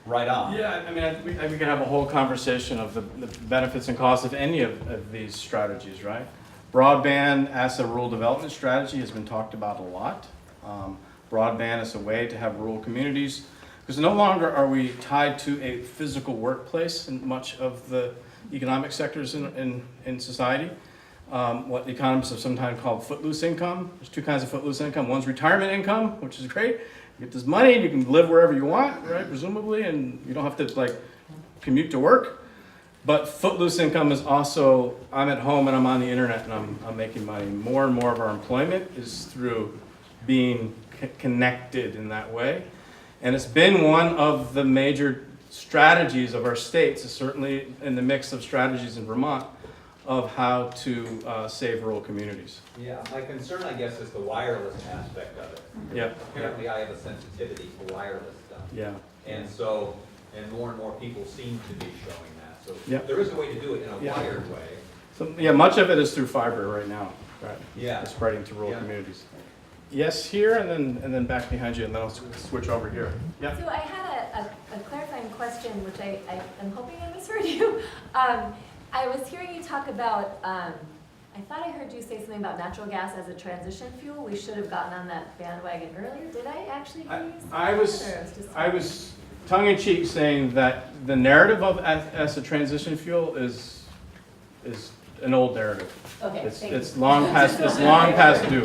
right on. Yeah, I mean, we could have a whole conversation of the benefits and costs of any of these strategies, right? Broadband as a rural development strategy has been talked about a lot. Broadband is a way to have rural communities, because no longer are we tied to a physical workplace in much of the economic sectors in society. What economists have sometimes called footloose income. There's two kinds of footloose income. One's retirement income, which is great. You get this money and you can live wherever you want, right, presumably, and you don't have to commute to work. But footloose income is also, I'm at home and I'm on the internet and I'm making money. More and more of our employment is through being connected in that way. And it's been one of the major strategies of our states, certainly in the mix of strategies in Vermont, of how to save rural communities. Yeah, my concern, I guess, is the wireless aspect of it. Yeah. Apparently, I have a sensitivity to wireless stuff. Yeah. And more and more people seem to be showing that. So Yeah. there is a way to do it in a Yeah. wired way. So, yeah, much of it is through fiber right now, right? Yeah. It's spreading to rural Yeah. communities. Yes, here, and then back behind you, and then I'll switch over here. Yeah. So I had a clarifying question, which I'm hoping I misheard you. I was hearing you talk about, I I thought I heard you say something about natural gas as a transition fuel. We should have gotten on that bandwagon earlier. Did I actually hear you say I that, was, or it was just- I was tongue-in-cheek saying that the narrative of as a transition fuel is an old narrative. Okay, thank you. It's long past due.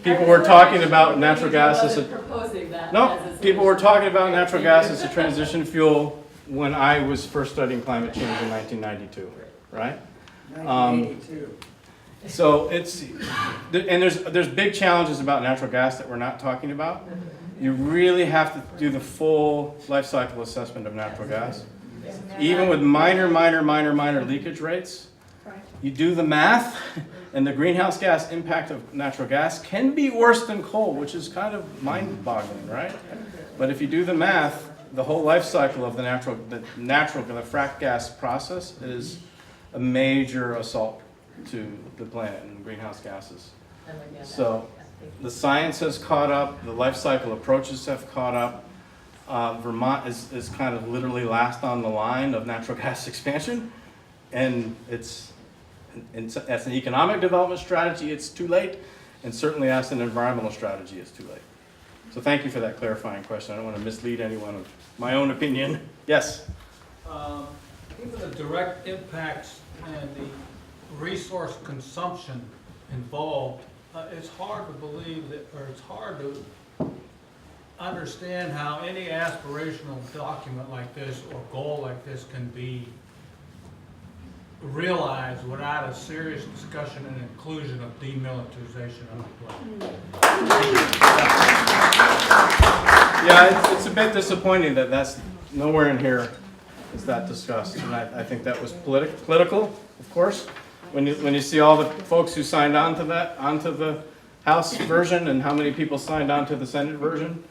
People were talking about natural gas as a, Proposing that no, as a people were solution. talking about natural gas as a transition fuel when I was first studying climate change in 1992, right? 1982. So it's, and there's big challenges about natural gas that we're not talking about. You really have to do the full life cycle assessment of natural gas. Even with minor leakage rates, you do the math, and the greenhouse gas impact of natural gas can be worse than coal, which is kind of mind-boggling, right? But if you do the math, the whole life cycle of the frac gas process is a major assault to the planet and greenhouse gases. So the science has caught up, the life cycle approaches have caught up. Vermont is kind of literally last on the line of natural gas expansion, and as an economic development strategy, it's too late, and certainly as an environmental strategy, it's too late. So thank you for that clarifying question. I don't want to mislead anyone of my own opinion. Yes? Given the direct impacts and the resource consumption involved, it's hard to believe that, or it's hard to understand how any aspirational document like this or goal like this can be realized without a serious discussion and inclusion of demilitarization of the planet. Yeah, it's a bit disappointing that that's nowhere in here is that discussed. And I think that was political, of course. When you see all the folks who signed on to that, onto the House version, and how many people signed on to the Senate version.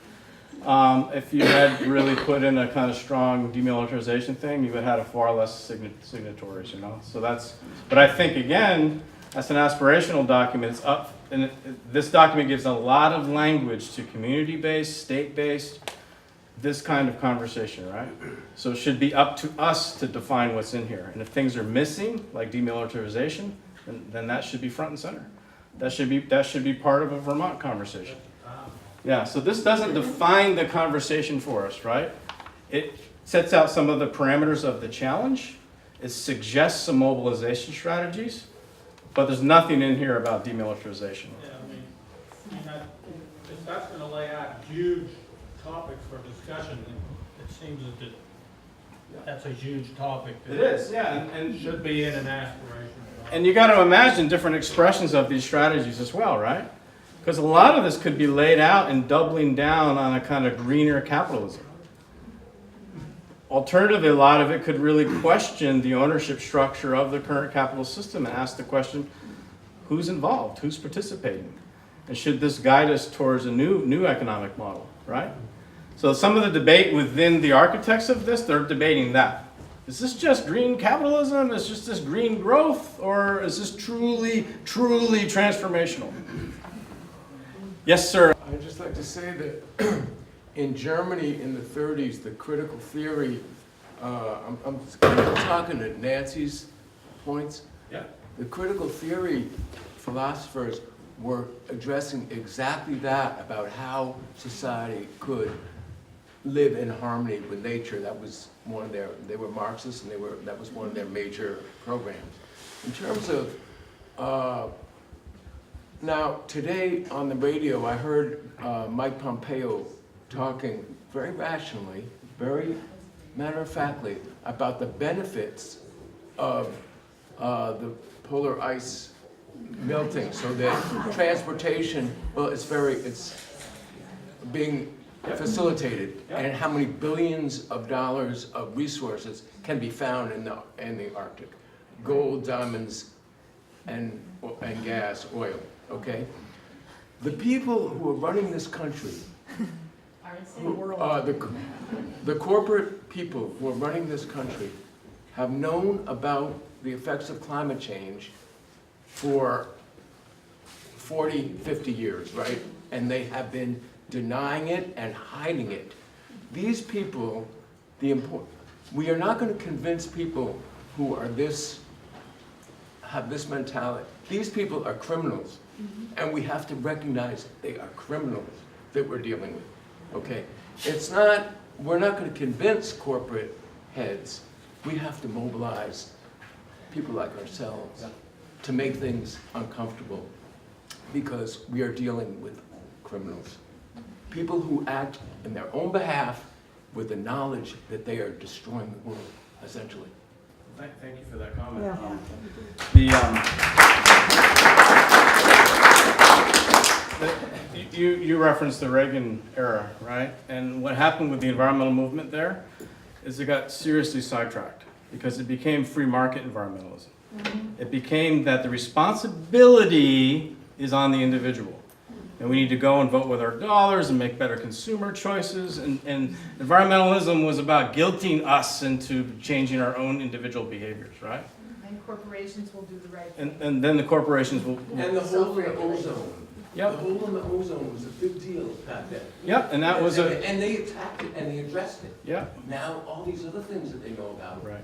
If you had really put in a kind of strong demilitarization thing, you would have had a far less signatories, you know? So that's, but I think again, as an aspirational document, it's up, and this document gives a lot of language to community-based, state-based, this kind of conversation, right? So it should be up to us to define what's in here. And if things are missing, like demilitarization, then that should be front and center. That should be part of a Vermont conversation. Yeah, so this doesn't define the conversation for us, right? It sets out some of the parameters of the challenge. It suggests some mobilization strategies, but there's nothing in here about demilitarization. Yeah, I mean, if that's going to lay out huge topics for discussion, it seems that that's a huge topic. It is, yeah, and Should be in an aspiration. And you got to imagine different expressions of these strategies as well, right? Because a lot of this could be laid out in doubling down on a kind of greener capitalism. Alternatively, a lot of it could really question the ownership structure of the current capital system and ask the question, who's involved, who's participating? And should this guide us towards a new economic model, right? So some of the debate within the architects of this, they're debating that. Is this just green capitalism? Is just this green growth? Or is this truly transformational? Yes, sir. I'd just like to say that in Germany in the 30s, the critical theory, I'm talking to Nancy's points. Yeah. The critical theory philosophers were addressing exactly that about how society could live in harmony with nature. That was one of they were Marxists, and that was one of their major programs. In terms of, now today on the radio, I heard Mike Pompeo talking very rationally, very matter-of-factly about the benefits of the polar ice melting, so that transportation, well, it's being facilitated, and how many billions of dollars of resources can be found in the Arctic. Gold, diamonds, and gas, oil, okay? The people who are running this country, the corporate people who are running this country have known about the effects of climate change for 40, 50 years, right? And they have been denying it and hiding it. These people, we are not going to convince people who are this, have this mentality. These people are criminals, and we have to recognize they are criminals that we're dealing with, okay? It's not, we're not gonna convince corporate heads. We have to mobilize people like ourselves to make things uncomfortable because we are dealing with criminals. People who act in their own behalf with the knowledge that they are destroying the world, essentially. Thank you for that comment. You referenced the Reagan era, right? And what happened with the environmental movement there is it got seriously sidetracked because it became free market environmentalism. It became that the responsibility is on the individual. And we need to go and vote with our dollars and make better consumer choices. And environmentalism was about guilting us into changing our own individual behaviors, right? And corporations will do the right thing. And then the corporations will. And the hole in the ozone. Yep. The hole in the ozone was a big deal back then. Yep, and that was a. And they attacked it and they addressed it. Yeah, Now, all these other things that they know about, right.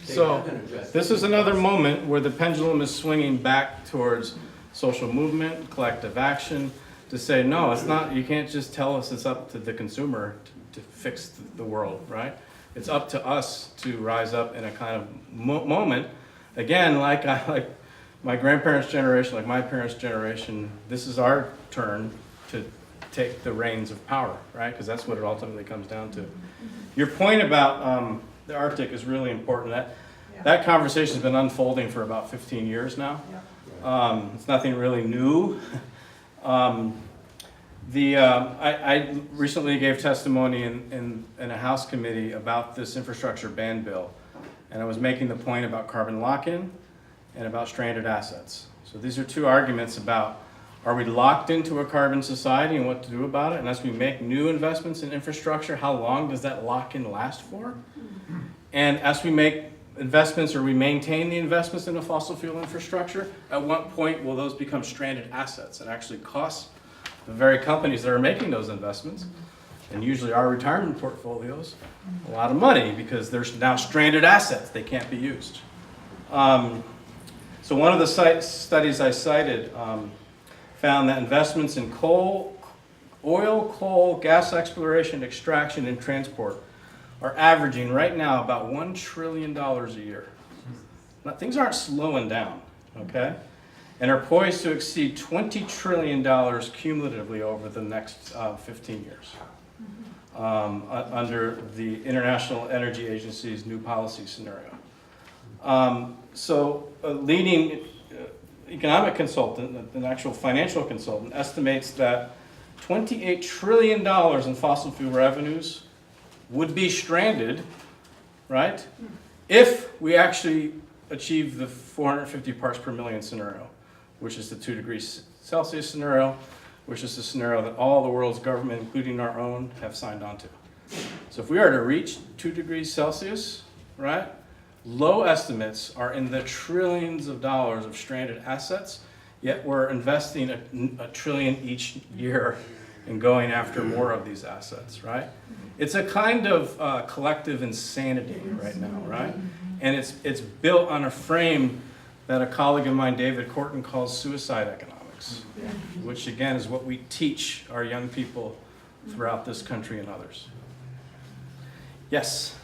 they So, haven't addressed. this is another moment where the pendulum is swinging back towards social movement, collective action, to say, no, it's not, you can't just tell us it's up to the consumer to fix the world, right? It's up to us to rise up in a kind of moment. Again, like my grandparents' generation, like my parents' generation, this is our turn to take the reins of power, right? Because that's what it ultimately comes down to. Your point about the Arctic is really important. That conversation has been unfolding for about 15 years now. It's nothing really new. I recently gave testimony in a House committee about this infrastructure ban bill, and I was making the point about carbon lock-in and about stranded assets. So these are two arguments about, are we locked into a carbon society and what to do about it? And as we make new investments in infrastructure, how long does that lock-in last for? And as we make investments or we maintain the investments in a fossil fuel infrastructure, at what point will those become stranded assets and actually cost the very companies that are making those investments, and usually our retirement portfolios, a lot of money because there's now stranded assets, they can't be used. So one of the studies I cited found that investments in oil, coal, gas exploration, extraction, and transport are averaging right now about $1 trillion a year. Now, things aren't slowing down, okay? And are poised to exceed $20 trillion cumulatively over the next 15 years under the International Energy Agency's new policy scenario. So a leading economic consultant, an actual financial consultant, estimates that $28 trillion in fossil fuel revenues would be stranded, right, if we actually achieve the 450 parts per million scenario, which is the 2 degrees Celsius scenario, which is the scenario that all the world's government, including our own, have signed on to. So if we are to reach 2 degrees Celsius, right, low estimates are in the trillions of dollars of stranded assets, yet we're investing a trillion each year in going after more of these assets, right? It's a kind of collective insanity right now, right? And it's built on a frame that a colleague of mine, David Korten, calls suicide economics, which again is what we teach our young people throughout this country and others. Yes?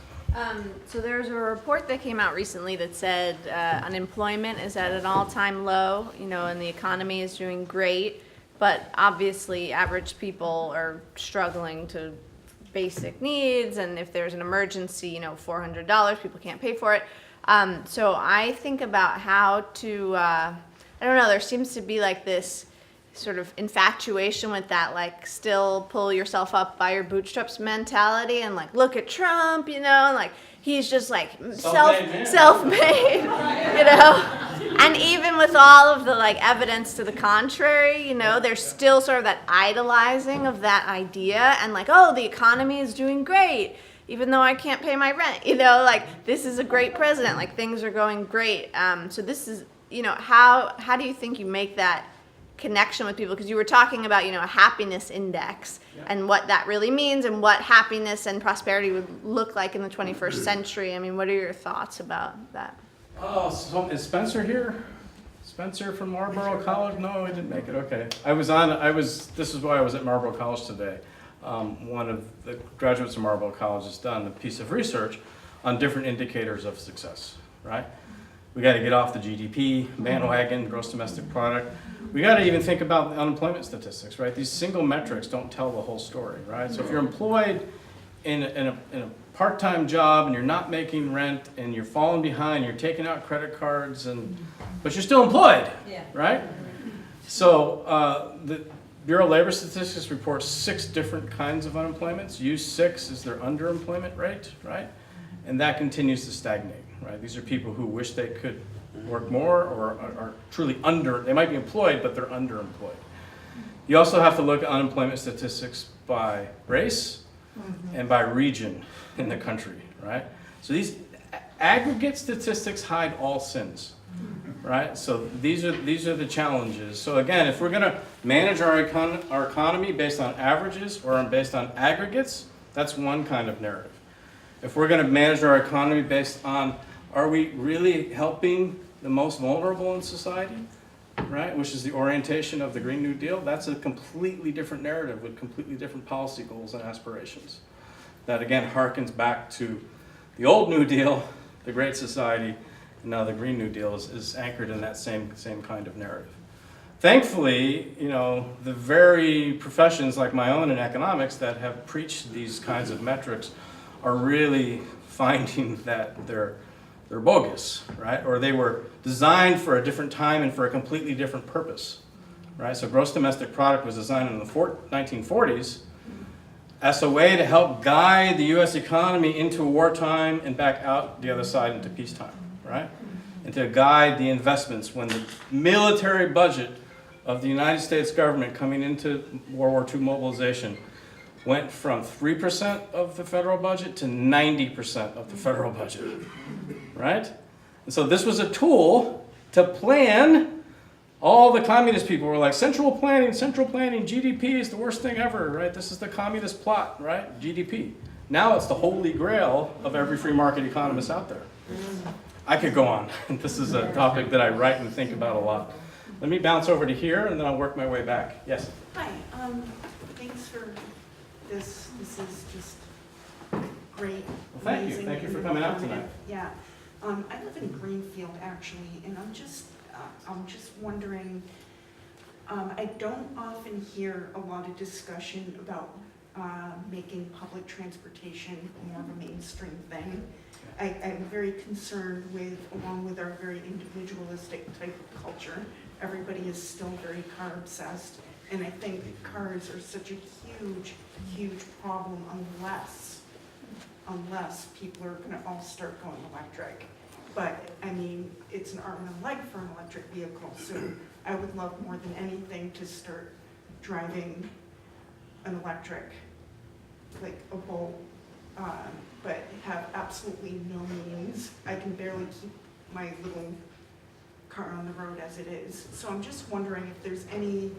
So there's a report that came out recently that said unemployment is at an all-time low, and the economy is doing great, but obviously average people are struggling to basic needs, and if there's an emergency, $400, people can't pay for it. So I think about how to, I don't know, there seems to be like this sort of infatuation with that, like still pull yourself up by your bootstraps mentality and like look at Trump, and like he's just like self-made, and even with all of the like evidence to the contrary, there's still sort of that idolizing of that idea and like, oh, the economy is doing great even though I can't pay my rent, like this is a great president, like things are going great. So this is, how do you think you make that connection with people? Because you were talking about, a happiness index and what that really means and what happiness and prosperity would look like in the 21st century. I mean, what are your thoughts about that? Oh, so is Spencer here? Spencer from Marlboro College? No, he didn't make it, okay. This is why I was at Marlboro College today. One of the graduates of Marlboro College has done a piece of research on different indicators of success, right? We gotta get off the GDP bandwagon, gross domestic product. We gotta even think about the unemployment statistics, right? These single metrics don't tell the whole story, right? So if you're employed in a part-time job and you're not making rent and you're falling behind, you're taking out credit cards but you're still employed, Yeah. right? So the Bureau of Labor Statistics reports 6 different kinds of unemployments. U6 is their underemployment rate, right? And that continues to stagnate, right? These are people who wish they could work more or are truly they might be employed, but they're underemployed. You also have to look at unemployment statistics by race and by region in the country, right? So these aggregate statistics hide all sins, right? So these are the challenges. So again, if we're gonna manage our economy based on averages or based on aggregates, that's one kind of narrative. If we're gonna manage our economy based on, are we really helping the most vulnerable in society, right? Which is the orientation of the Green New Deal. That's a completely different narrative with completely different policy goals and aspirations. That again harkens back to the old New Deal, the Great Society, and now the Green New Deal is anchored in that same kind of narrative. Thankfully, the very professions like my own in economics that have preached these kinds of metrics are really finding that they're bogus, right? Or they were designed for a different time and for a completely different purpose, right? So gross domestic product was designed in the 1940s as a way to help guide the US economy into wartime and back out the other side into peacetime, right? And to guide the investments when the military budget of the United States government coming into World War II mobilization went from 3% of the federal budget to 90% of the federal budget, right? And so this was a tool to plan. All the communist people were like, central planning, GDP is the worst thing ever, right? This is the communist plot, right? GDP. Now it's the holy grail of every free market economist out there. I could go on. This is a topic that I write and think about a lot. Let me bounce over to here and then I'll work my way back. Yes? Hi, thanks for this. This is just great. Well, thank you. Thank you for coming out tonight. Yeah. I live in Greenfield actually, and I'm just wondering, I don't often hear a lot of discussion about making public transportation more of a mainstream thing. I'm very concerned with, along with our very individualistic type of culture, everybody is still very car obsessed. And I think cars are such a huge, huge problem unless people are gonna all start going electric. But, I mean, it's an arm and a leg for an electric vehicle, so I would love more than anything to start driving an electric, like a Bolt, but have absolutely no means. I can barely keep my little car on the road as it is. So I'm just wondering if there's any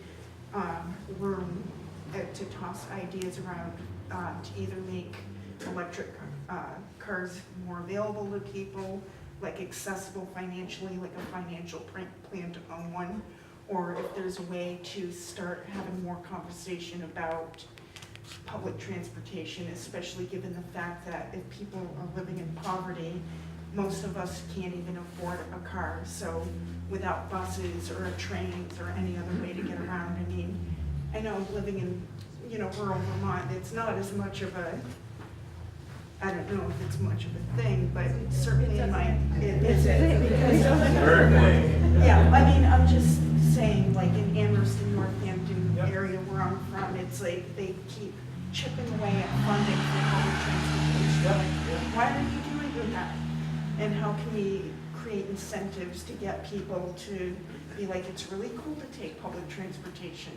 room to toss ideas around to either make electric cars more available to people, like accessible financially, like a financial plan to own one, or if there's a way to start having more conversation about public transportation, especially given the fact that if people are living in poverty, most of us can't even afford a car. So without buses or trains or any other way to get around, I mean, I know living in, rural Vermont, it's not as much of a, I don't know if it's much of a thing, but certainly in my, it is it. Yeah, I mean, I'm just saying, like in Amherst and Northampton area where I'm from, it's like they keep chipping away at funding for public transportation. Like, why are you doing that? And how can we create incentives to get people to be like, it's really cool to take public transportation,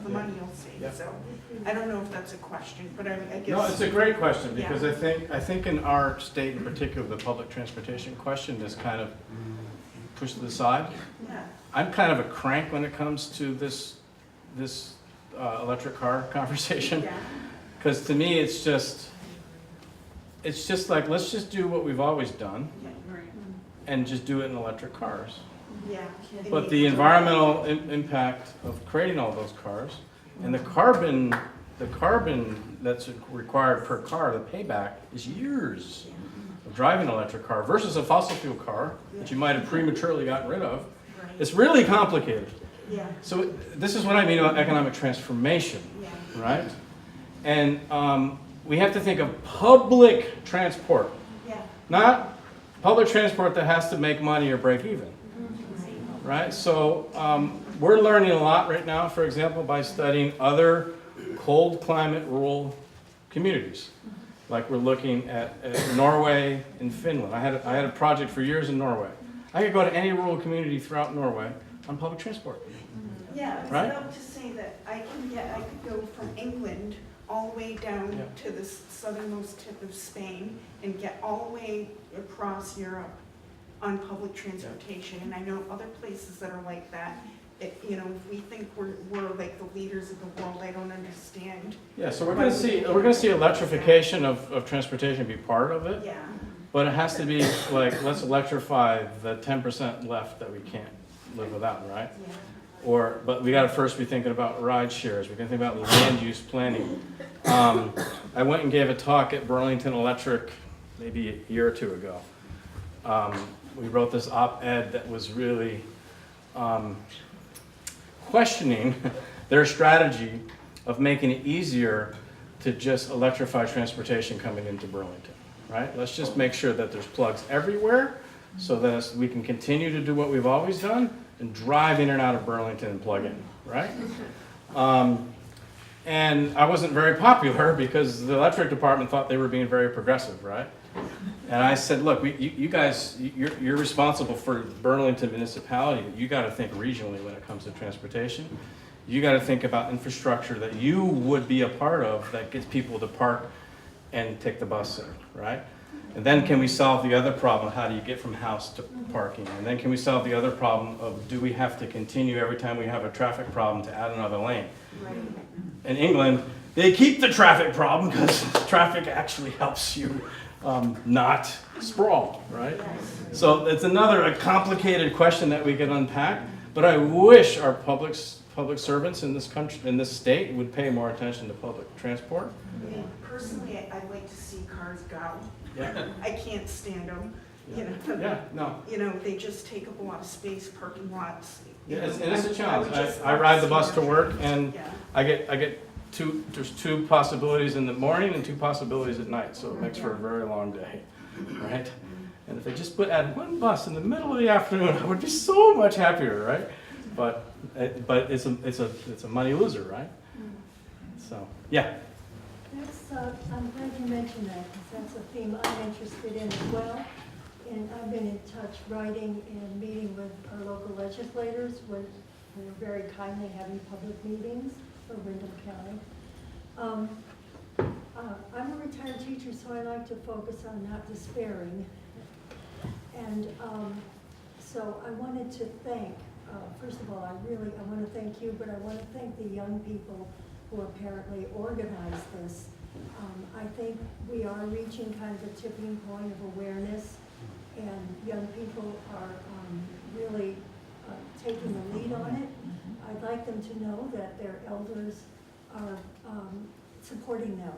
the money you'll save. Yep. So I don't know if that's a question, but I guess. No, it's a great question because Yeah. I think in our state in particular, the public transportation question is kind of pushed to the side. Yeah. I'm kind of a crank when it comes to this electric car conversation. Yeah. Because to me, it's just like, let's just do what we've always done Yeah, right. and just do it in electric cars, Yeah. But the environmental impact of creating all those cars and the carbon that's required per car, the payback is years of driving an electric car versus a fossil fuel car that you might have prematurely gotten rid of. Right. It's really complicated. Yeah, So this is what I mean about economic transformation, yeah, right? And we have to think of public transport, yeah. not public transport that has to make money or break even, right? So we're learning a lot right now, for example, by studying other cold climate rural communities. Like we're looking at Norway and Finland. I had a project for years in Norway. I could go to any rural community throughout Norway on public transport. Yeah, it's Right? about to say that I could go from England all the way down Yeah. to the southernmost tip of Spain and get all the way across Europe on public transportation. And I know other places that are like that. You know, if we think we're like the leaders of the world, I don't understand. Yeah, so we're gonna see electrification of transportation be part of it, Yeah, but it has to be like, let's electrify the 10% left that we can't live without, right? yeah. But we gotta first be thinking about ride shares, we're gonna think about land use planning. I went and gave a talk at Burlington Electric maybe a year or two ago. We wrote this op-ed that was really questioning their strategy of making it easier to just electrify transportation coming into Burlington, right? Let's just make sure that there's plugs everywhere so that we can continue to do what we've always done and drive in and out of Burlington and plug in, right? And I wasn't very popular because the electric department thought they were being very progressive, right? And I said, look, you guys, you're responsible for Burlington municipality, but you gotta think regionally when it comes to transportation. You gotta think about infrastructure that you would be a part of that gets people to park and take the bus in, right? And then can we solve the other problem, how do you get from house to parking? And then can we solve the other problem of, do we have to continue every time we have a traffic problem to add another lane? Right. In England, they keep the traffic problem because traffic actually helps you not sprawl, right? So it's a complicated question that we can unpack, but I wish our public servants in this country, in this state, would pay more attention to public transport. I mean, personally, I'd like to see cars go. Yeah. I can't stand them, you know. Yeah, no. You know, they just take up a lot of space, parking lots. You Yeah, know, it's a I challenge. would just I love ride to the see bus to more work traffic. and Yeah. there's two possibilities in the morning and two possibilities at night, so it makes for a very long day, right? And if they just add one bus in the middle of the afternoon, I would be so much happier, right? But it's a money loser, right? So, yeah. I'm glad you mentioned that, because that's a theme I'm interested in as well. And I've been in touch, writing and meeting with our local legislators, who are very kindly having public meetings for Wyndham County. I'm a retired teacher, so I like to focus on not despairing. And so I wanted to thank, first of all, I want to thank you, but I want to thank the young people who apparently organized this. I think we are reaching kind of a tipping point of awareness, and young people are really taking the lead on it. I'd like them to know that their elders are supporting them.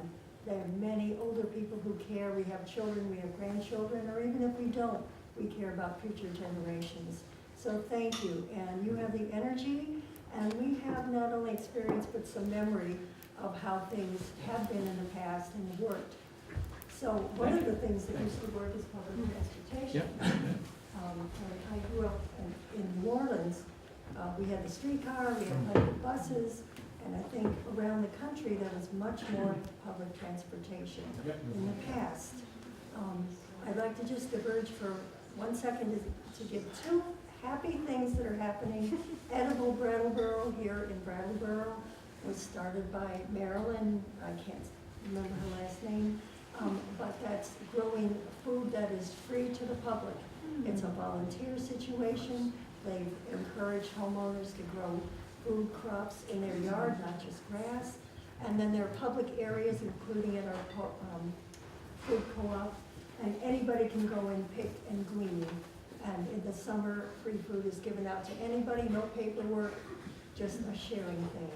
There are many older people who care. We have children, we have grandchildren, or even if we don't, we care about future generations. So thank you, and you have the energy, and we have not only experience but some memory of how things have been in the past and worked. So one of the things that used to work is public transportation. I grew up in New Orleans. We had the streetcar, we had public buses, and I think around the country there was much more public transportation in the past. I'd like to just diverge for 1 second to give two happy things that are happening. Edible Brattleboro here in Brattleboro was started by Marilyn, I can't remember her last name, but that's growing food that is free to the public. It's a volunteer situation. They encourage homeowners to grow food crops in their yard, not just grass. And then there are public areas, including at our food co-op, and anybody can go and pick and glean. And of the summer, free food is given out to anybody, no paperwork, just a sharing thing.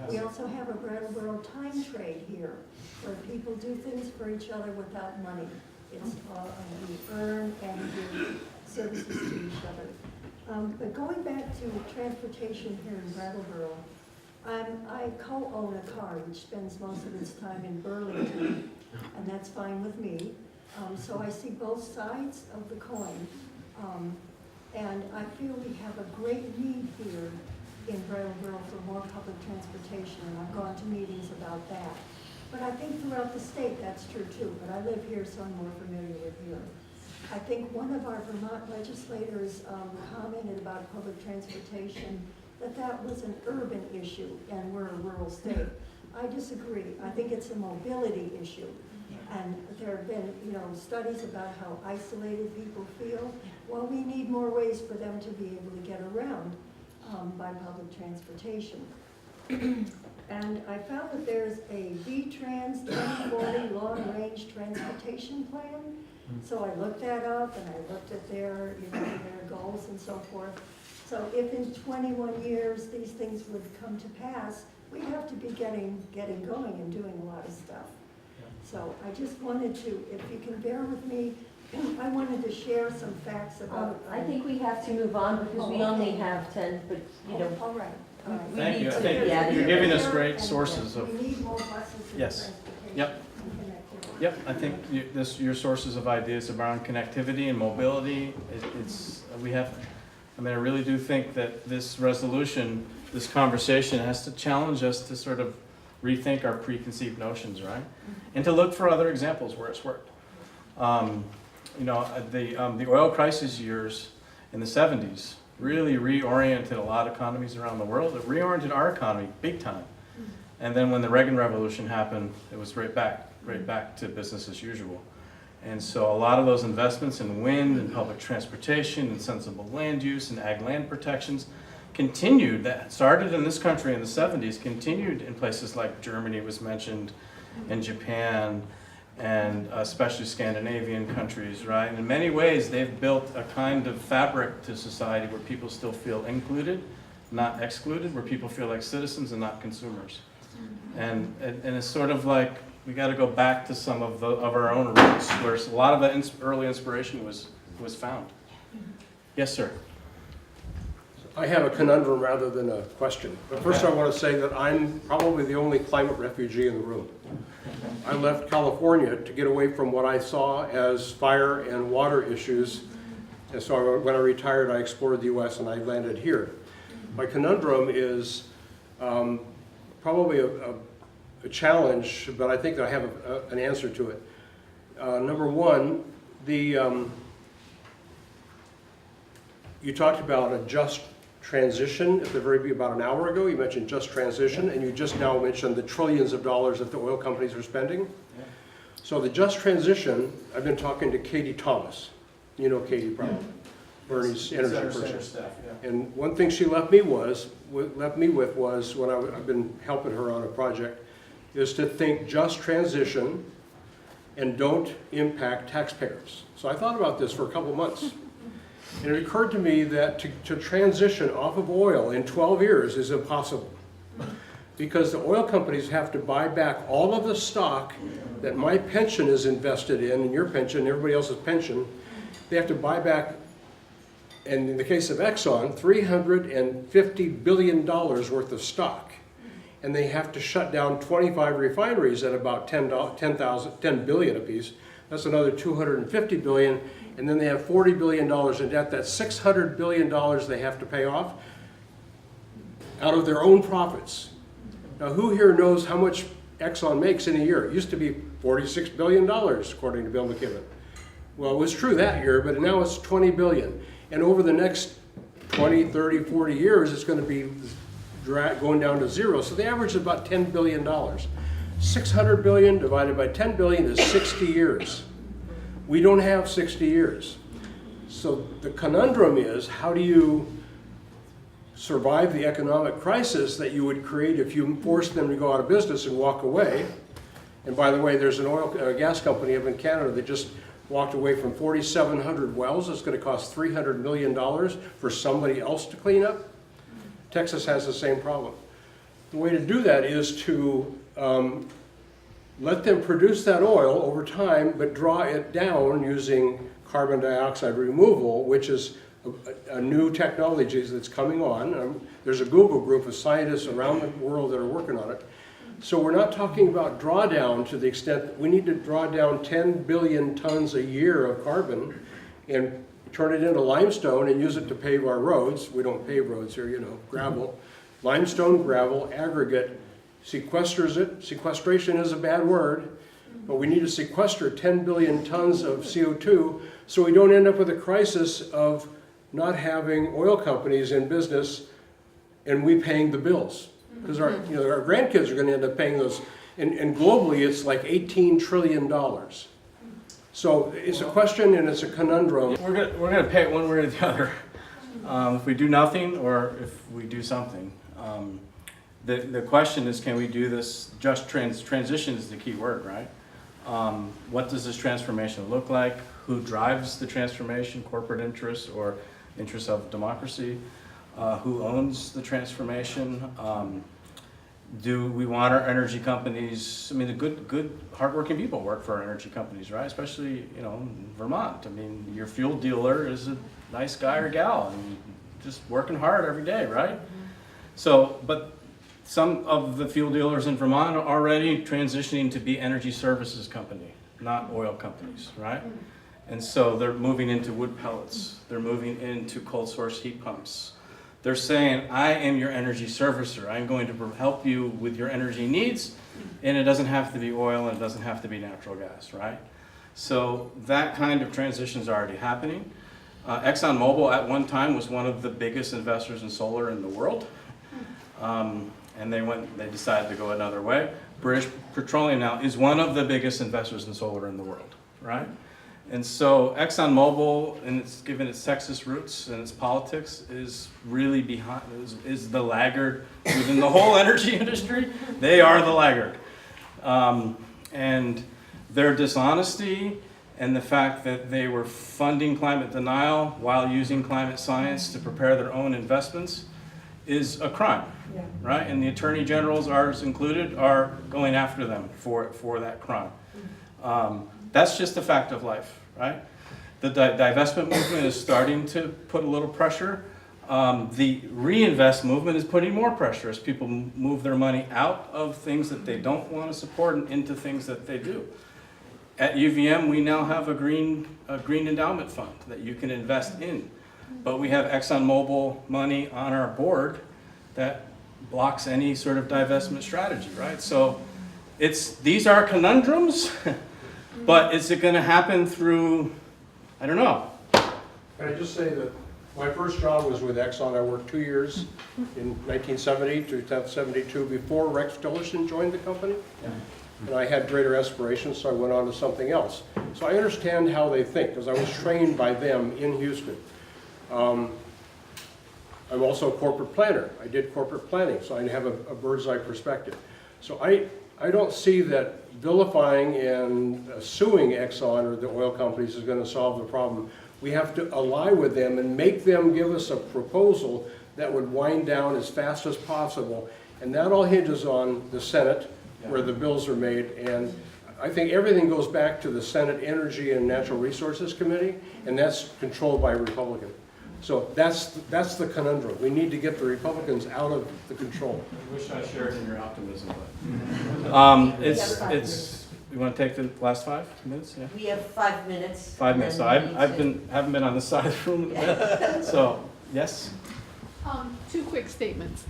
We also have a Brattleboro time trade here, where people do things for each other without money. It's, we earn and give services to each other. But going back to transportation here in Brattleboro, I co-own a car which spends most of its time in Burlington, and that's fine with me. So I see both sides of the coin, and I feel we have a great need here in Brattleboro for more public transportation, and I've gone to meetings about that. But I think throughout the state that's true too, but I live here, so I'm more familiar with here. I think one of our Vermont legislators commented about public transportation, that was an urban issue, and we're a rural state. I disagree. I think it's a mobility issue. And there have been, studies about how isolated people feel. Well, we need more ways for them to be able to get around by public transportation. And I found that there's a VTrans 1040 long-range transportation plan. So I looked that up, and I looked at their goals and so forth. So if in 21 years these things would come to pass, we'd have to be getting going and doing a lot of stuff. So I just wanted to, if you can bear with me, I wanted to share some facts about. I think we have to move on because we only have 10, but, All right. Thank you. I to think be out you're here. giving us great sources of, We need more buses and Yes. transportation. Yep. and connectivity. yep, I think your sources of ideas around connectivity and mobility, I really do think that this resolution, this conversation has to challenge us to sort of rethink our preconceived notions, right? And to look for other examples where it's worked. The oil crisis years in the 70s really reoriented a lot of economies around the world. It reoriented our economy big time. And then when the Reagan Revolution happened, it was right back to business as usual. And so a lot of those investments in wind and public transportation and sensible land use and ag land protections continued, that started in this country in the 70s, continued in places like Germany was mentioned, and Japan, and especially Scandinavian countries, right? In many ways, they've built a kind of fabric to society where people still feel included, not excluded, where people feel like citizens and not consumers. And it's sort of like, we got to go back to some of our own roots, where a lot of the early inspiration was found. Yes, sir. I have a conundrum rather than a question. But first I want to say that I'm probably the only climate refugee in the room. I left California to get away from what I saw as fire and water issues. And so when I retired, I explored the US and I landed here. My conundrum is probably a challenge, but I think I have an answer to it. Number one, you talked about a just transition about an hour ago. You mentioned just transition, and you just now mentioned the trillions of dollars that the oil companies are spending. Yeah. So the just transition, I've been talking to Katie Thomas. You know Katie probably, Bernie's energy person. Staff, yeah. And one thing she left me with was, when I've been helping her on a project, is to think just transition and don't impact taxpayers. So I thought about this for a couple months. And it occurred to me that to transition off of oil in 12 years is impossible. Because the oil companies have to buy back all of the stock that my pension is invested in, and your pension, everybody else's pension. They have to buy back, and in the case of Exxon, $350 billion worth of stock. And they have to shut down 25 refineries at about $10 billion apiece. That's another $250 billion. And then they have $40 billion in debt. That's $600 billion they have to pay off out of their own profits. Now, who here knows how much Exxon makes in a year? It used to be $46 billion, according to Bill McKibben. Well, it was true that year, but now it's $20 billion. And over the next 20, 30, 40 years, it's going to be going down to zero. So the average is about $10 billion. 600 billion divided by 10 billion is 60 years. We don't have 60 years. So the conundrum is, how do you survive the economic crisis that you would create if you forced them to go out of business and walk away? And by the way, there's an gas company up in Canada that just walked away from 4,700 wells. It's going to cost $300 million for somebody else to clean up. Texas has the same problem. The way to do that is to let them produce that oil over time, but draw it down using carbon dioxide removal, which is a new technology that's coming on. There's a Google group of scientists around the world that are working on it. So we're not talking about drawdown to the extent that we need to draw down 10 billion tons a year of carbon and turn it into limestone and use it to pave our roads. We don't pave roads here, you know, gravel. Limestone, gravel, aggregate, sequesters it. Sequestration is a bad word, but we need to sequester 10 billion tons of CO2 so we don't end up with a crisis of not having oil companies in business and we paying the bills. Because our grandkids are going to end up paying those, and globally it's like $18 trillion. So it's a question and it's a conundrum. We're gonna pay it one way or the other. If we do nothing or if we do something. The question is, can we do this? Just transition is the key word, right? What does this transformation look like? Who drives the transformation? Corporate interests or interests of democracy? Who owns the transformation? Do we want our energy companies? I mean, the good, hardworking people work for our energy companies, right? Especially, you know, in Vermont. I mean, your fuel dealer is a nice guy or gal, and just working hard every day, right? So, but some of the fuel dealers in Vermont are already transitioning to be energy services company, not oil companies, right? And so they're moving into wood pellets. They're moving into cold source heat pumps. They're saying, I am your energy servicer. I'm going to help you with your energy needs, and it doesn't have to be oil and it doesn't have to be natural gas, right? So that kind of transition is already happening. ExxonMobil at one time was one of the biggest investors in solar in the world. And they decided to go another way. British Petroleum now is one of the biggest investors in solar in the world, right? And so ExxonMobil, and it's given its Texas roots and its politics, is really behind, is the laggard within the whole energy industry. They are the laggard. And their dishonesty and the fact that they were funding climate denial while using climate science to prepare their own investments is a crime, right? And the attorney generals, ours included, are going after them for that crime. That's just a fact of life, right? The divestment movement is starting to put a little pressure. The reinvest movement is putting more pressure as people move their money out of things that they don't want to support and into things that they do. At UVM, we now have a green endowment fund that you can invest in. But we have ExxonMobil money on our board that blocks any sort of divestment strategy, right? So these are conundrums. But is it going to happen through, I don't know. Can I just say that my first job was with Exxon. I worked 2 years in 1970 to 1972 before Rex Tillerson joined the company. Yeah. And I had greater aspirations, so I went on to something else. So I understand how they think, because I was trained by them in Houston. I'm also a corporate planner. I did corporate planning, so I have a bird's eye perspective. So I don't see that vilifying and suing Exxon or the oil companies is going to solve the problem. We have to ally with them and make them give us a proposal that would wind down as fast as possible. And that all hinges on the Senate, where the bills are made. And I think everything goes back to the Senate Energy and Natural Resources Committee, and that's controlled by a Republican. So that's the conundrum. We need to get the Republicans out of the control. I wish I shared in your optimism, but you want to take the last 5 minutes? Yeah. We have 5 minutes. 5 minutes. So haven't been on this side of the room. So yes. 2 quick statements.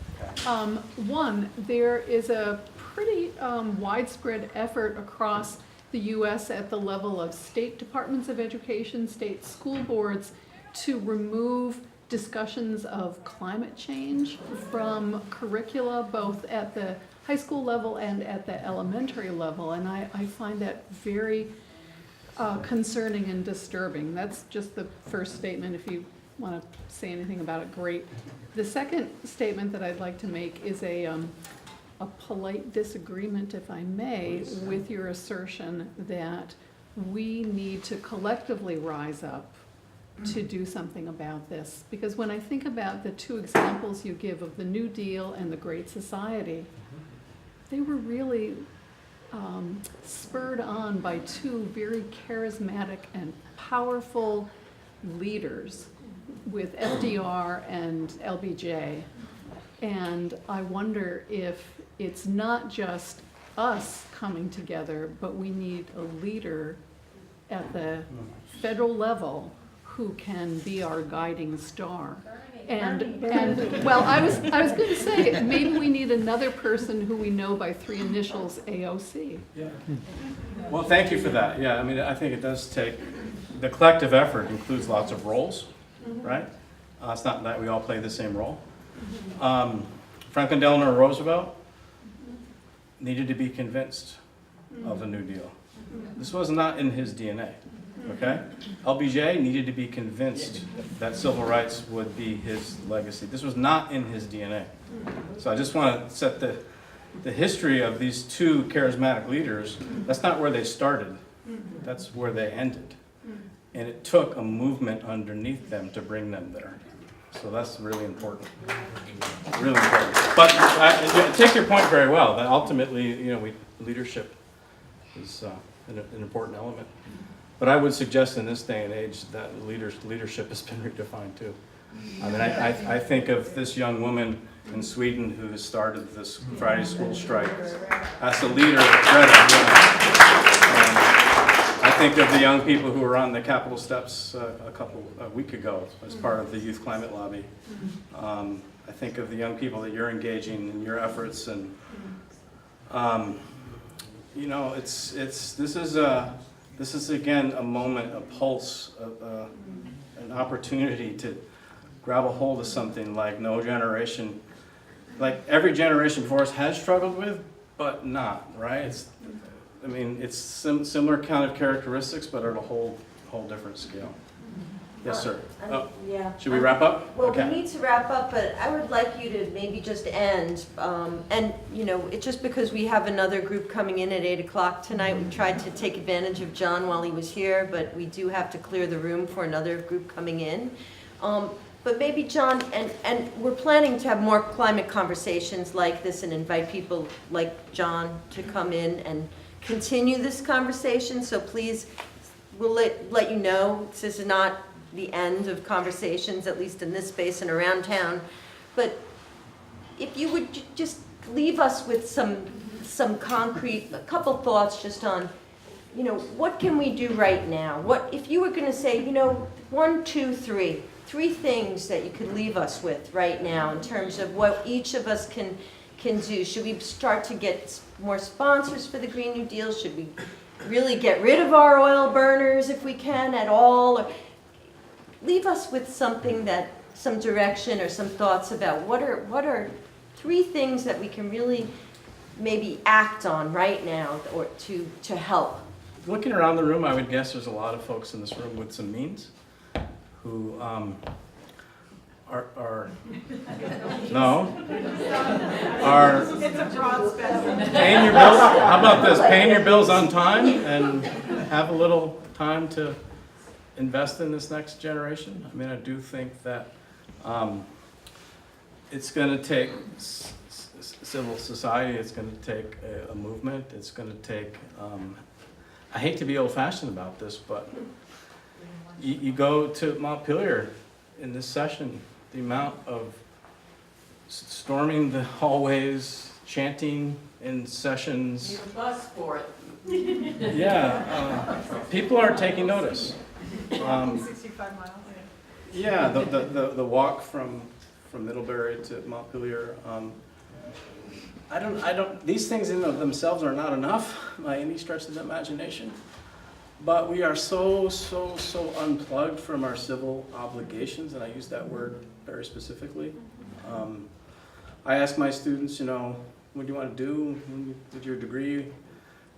One, there is a pretty widespread effort across the U.S. at the level of state departments of education, state school boards, to remove discussions of climate change from curricula, both at the high school level and at the elementary level. And I find that very concerning and disturbing. That's just the first statement. If you want to say anything about it, great. The second statement that I'd like to make is a polite disagreement, if I may, with your assertion that we need to collectively rise up to do something about this. Because when I think about the two examples you give of the New Deal and the Great Society, they were really spurred on by two very charismatic and powerful leaders with FDR and LBJ. And I wonder if it's not just us coming together, but we need a leader at the federal level who can be our guiding star. And well, I was going to say, maybe we need another person who we know by three initials, AOC. Yeah. Well, thank you for that. Yeah, I mean, I think it does take, the collective effort includes lots of roles, right? It's not that we all play the same role. Franklin Delano Roosevelt needed to be convinced of a New Deal. This was not in his DNA, okay? LBJ needed to be convinced that civil rights would be his legacy. This was not in his DNA. So I just want to set the history of these two charismatic leaders. That's not where they started. That's where they ended. And it took a movement underneath them to bring them there. So that's really important. Really important. But I take your point very well, that ultimately, you know, leadership is an important element. But I would suggest in this day and age that leadership has been redefined too. I mean, I think of this young woman in Sweden who started this Friday school strike as a leader of Greta. I think of the young people who were on the Capitol steps a week ago as part of the Youth Climate Lobby. I think of the young people that you're engaging in your efforts, and you know, this is again a moment, a pulse, an opportunity to grab a hold of something like no generation, like every generation before us has struggled with, but not, right? I mean, it's similar kind of characteristics, but at a whole different scale. Yes, sir. Oh, Yeah. should we wrap up? Well, Okay. we need to wrap up, but I would like you to maybe just end. And, you know, it's just because we have another group coming in at 8 o'clock tonight. We tried to take advantage of John while he was here, but we do have to clear the room for another group coming in. But maybe, John, and we're planning to have more climate conversations like this and invite people like John to come in and continue this conversation. So please, we'll let you know this is not the end of conversations, at least in this space and around town. But if you would just leave us with some concrete, a couple thoughts just on, you know, what can we do right now? What if you were going to say, you know, 1, 2, 3 things that you could leave us with right now in terms of what each of us can do? Should we start to get more sponsors for the Green New Deal? Should we really get rid of our oil burners if we can at all? Or leave us with something that, some direction or some thoughts about what are 3 things that we can really maybe act on right now or to help. Looking around the room, I would guess there's a lot of folks in this room with some means who are It's a broad spectrum. paying your bills. How about this? Paying your bills on time and have a little time to invest in this next generation. I mean, I do think that it's going to take civil society. It's going to take a movement. It's going to take. I hate to be old-fashioned about this, but you go to Montpelier in this session, the amount of storming the hallways, chanting in sessions. Need a bus for it. Yeah, people are taking notice. 65 miles. Yeah, the walk from Middlebury to Montpelier. I don't. These things in of themselves are not enough by any stretch of the imagination. But we are so unplugged from our civil obligations, and I use that word very specifically. I ask my students, you know, what do you want to do with your degree?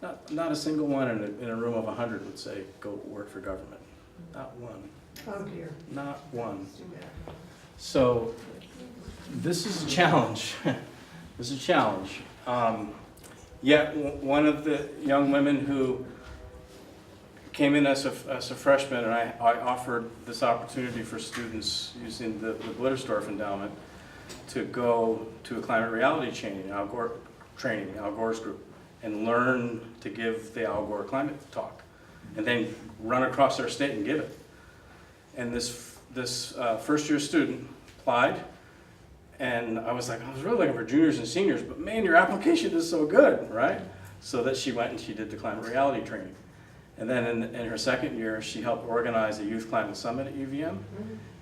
Not a single one in a room of 100 would say, go work for government. Not one. Oh dear. Not one. So this is a challenge. This is a challenge. Yet one of the young women who came in as a freshman, and I offered this opportunity for students using the Glittersdorf Endowment to go to a climate reality training, Al Gore's group, and learn to give the Al Gore climate talk, and then run across our state and give it. And this first-year student applied, and I was really looking for juniors and seniors, but man, your application is so good, right? So that she went and she did the climate reality training. And then in her second year, she helped organize a youth climate summit at UVM.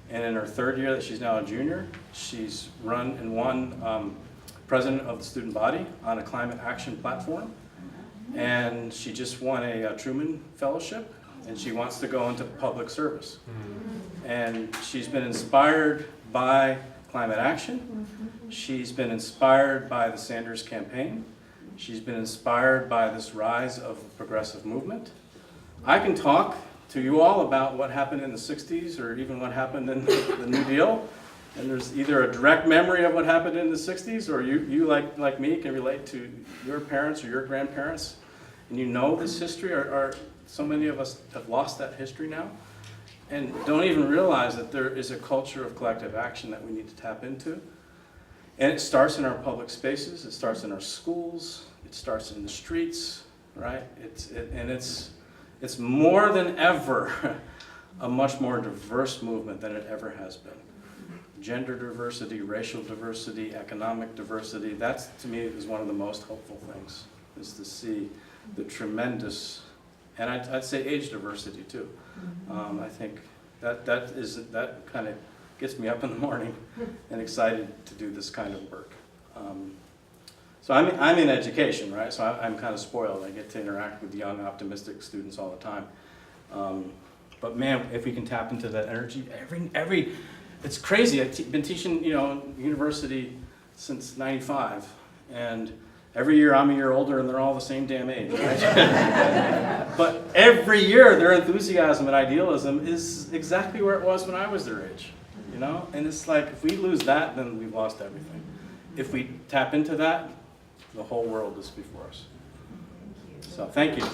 And in her third year, that she's now a junior, she's run and won president of the student body on a climate action platform. And she just won a Truman Fellowship, and she wants to go into public service. And she's been inspired by climate action. She's been inspired by the Sanders campaign. She's been inspired by this rise of the progressive movement. I can talk to you all about what happened in the 60s or even what happened in the New Deal. And there's either a direct memory of what happened in the 60s, or you like me can relate to your parents or your grandparents. And you know this history, or so many of us have lost that history now. And don't even realize that there is a culture of collective action that we need to tap into. And it starts in our public spaces, it starts in our schools, it starts in the streets, right? It's more than ever a much more diverse movement than it ever has been. Gender diversity, racial diversity, economic diversity, that's, to me, is one of the most hopeful things, is to see the tremendous, and I'd say age diversity too. I think that kind of gets me up in the morning and excited to do this kind of work. So I'm in education, right? So I'm kind of spoiled. I get to interact with young, optimistic students all the time. But man, if we can tap into that energy, it's crazy. I've been teaching, university since '95, and every year I'm a year older, and they're all the same damn age, right? But every year their enthusiasm and idealism is exactly where it was when I was their age, And it's like, if we lose that, then we've lost everything. If we tap into that, the whole world is before us. So thank you.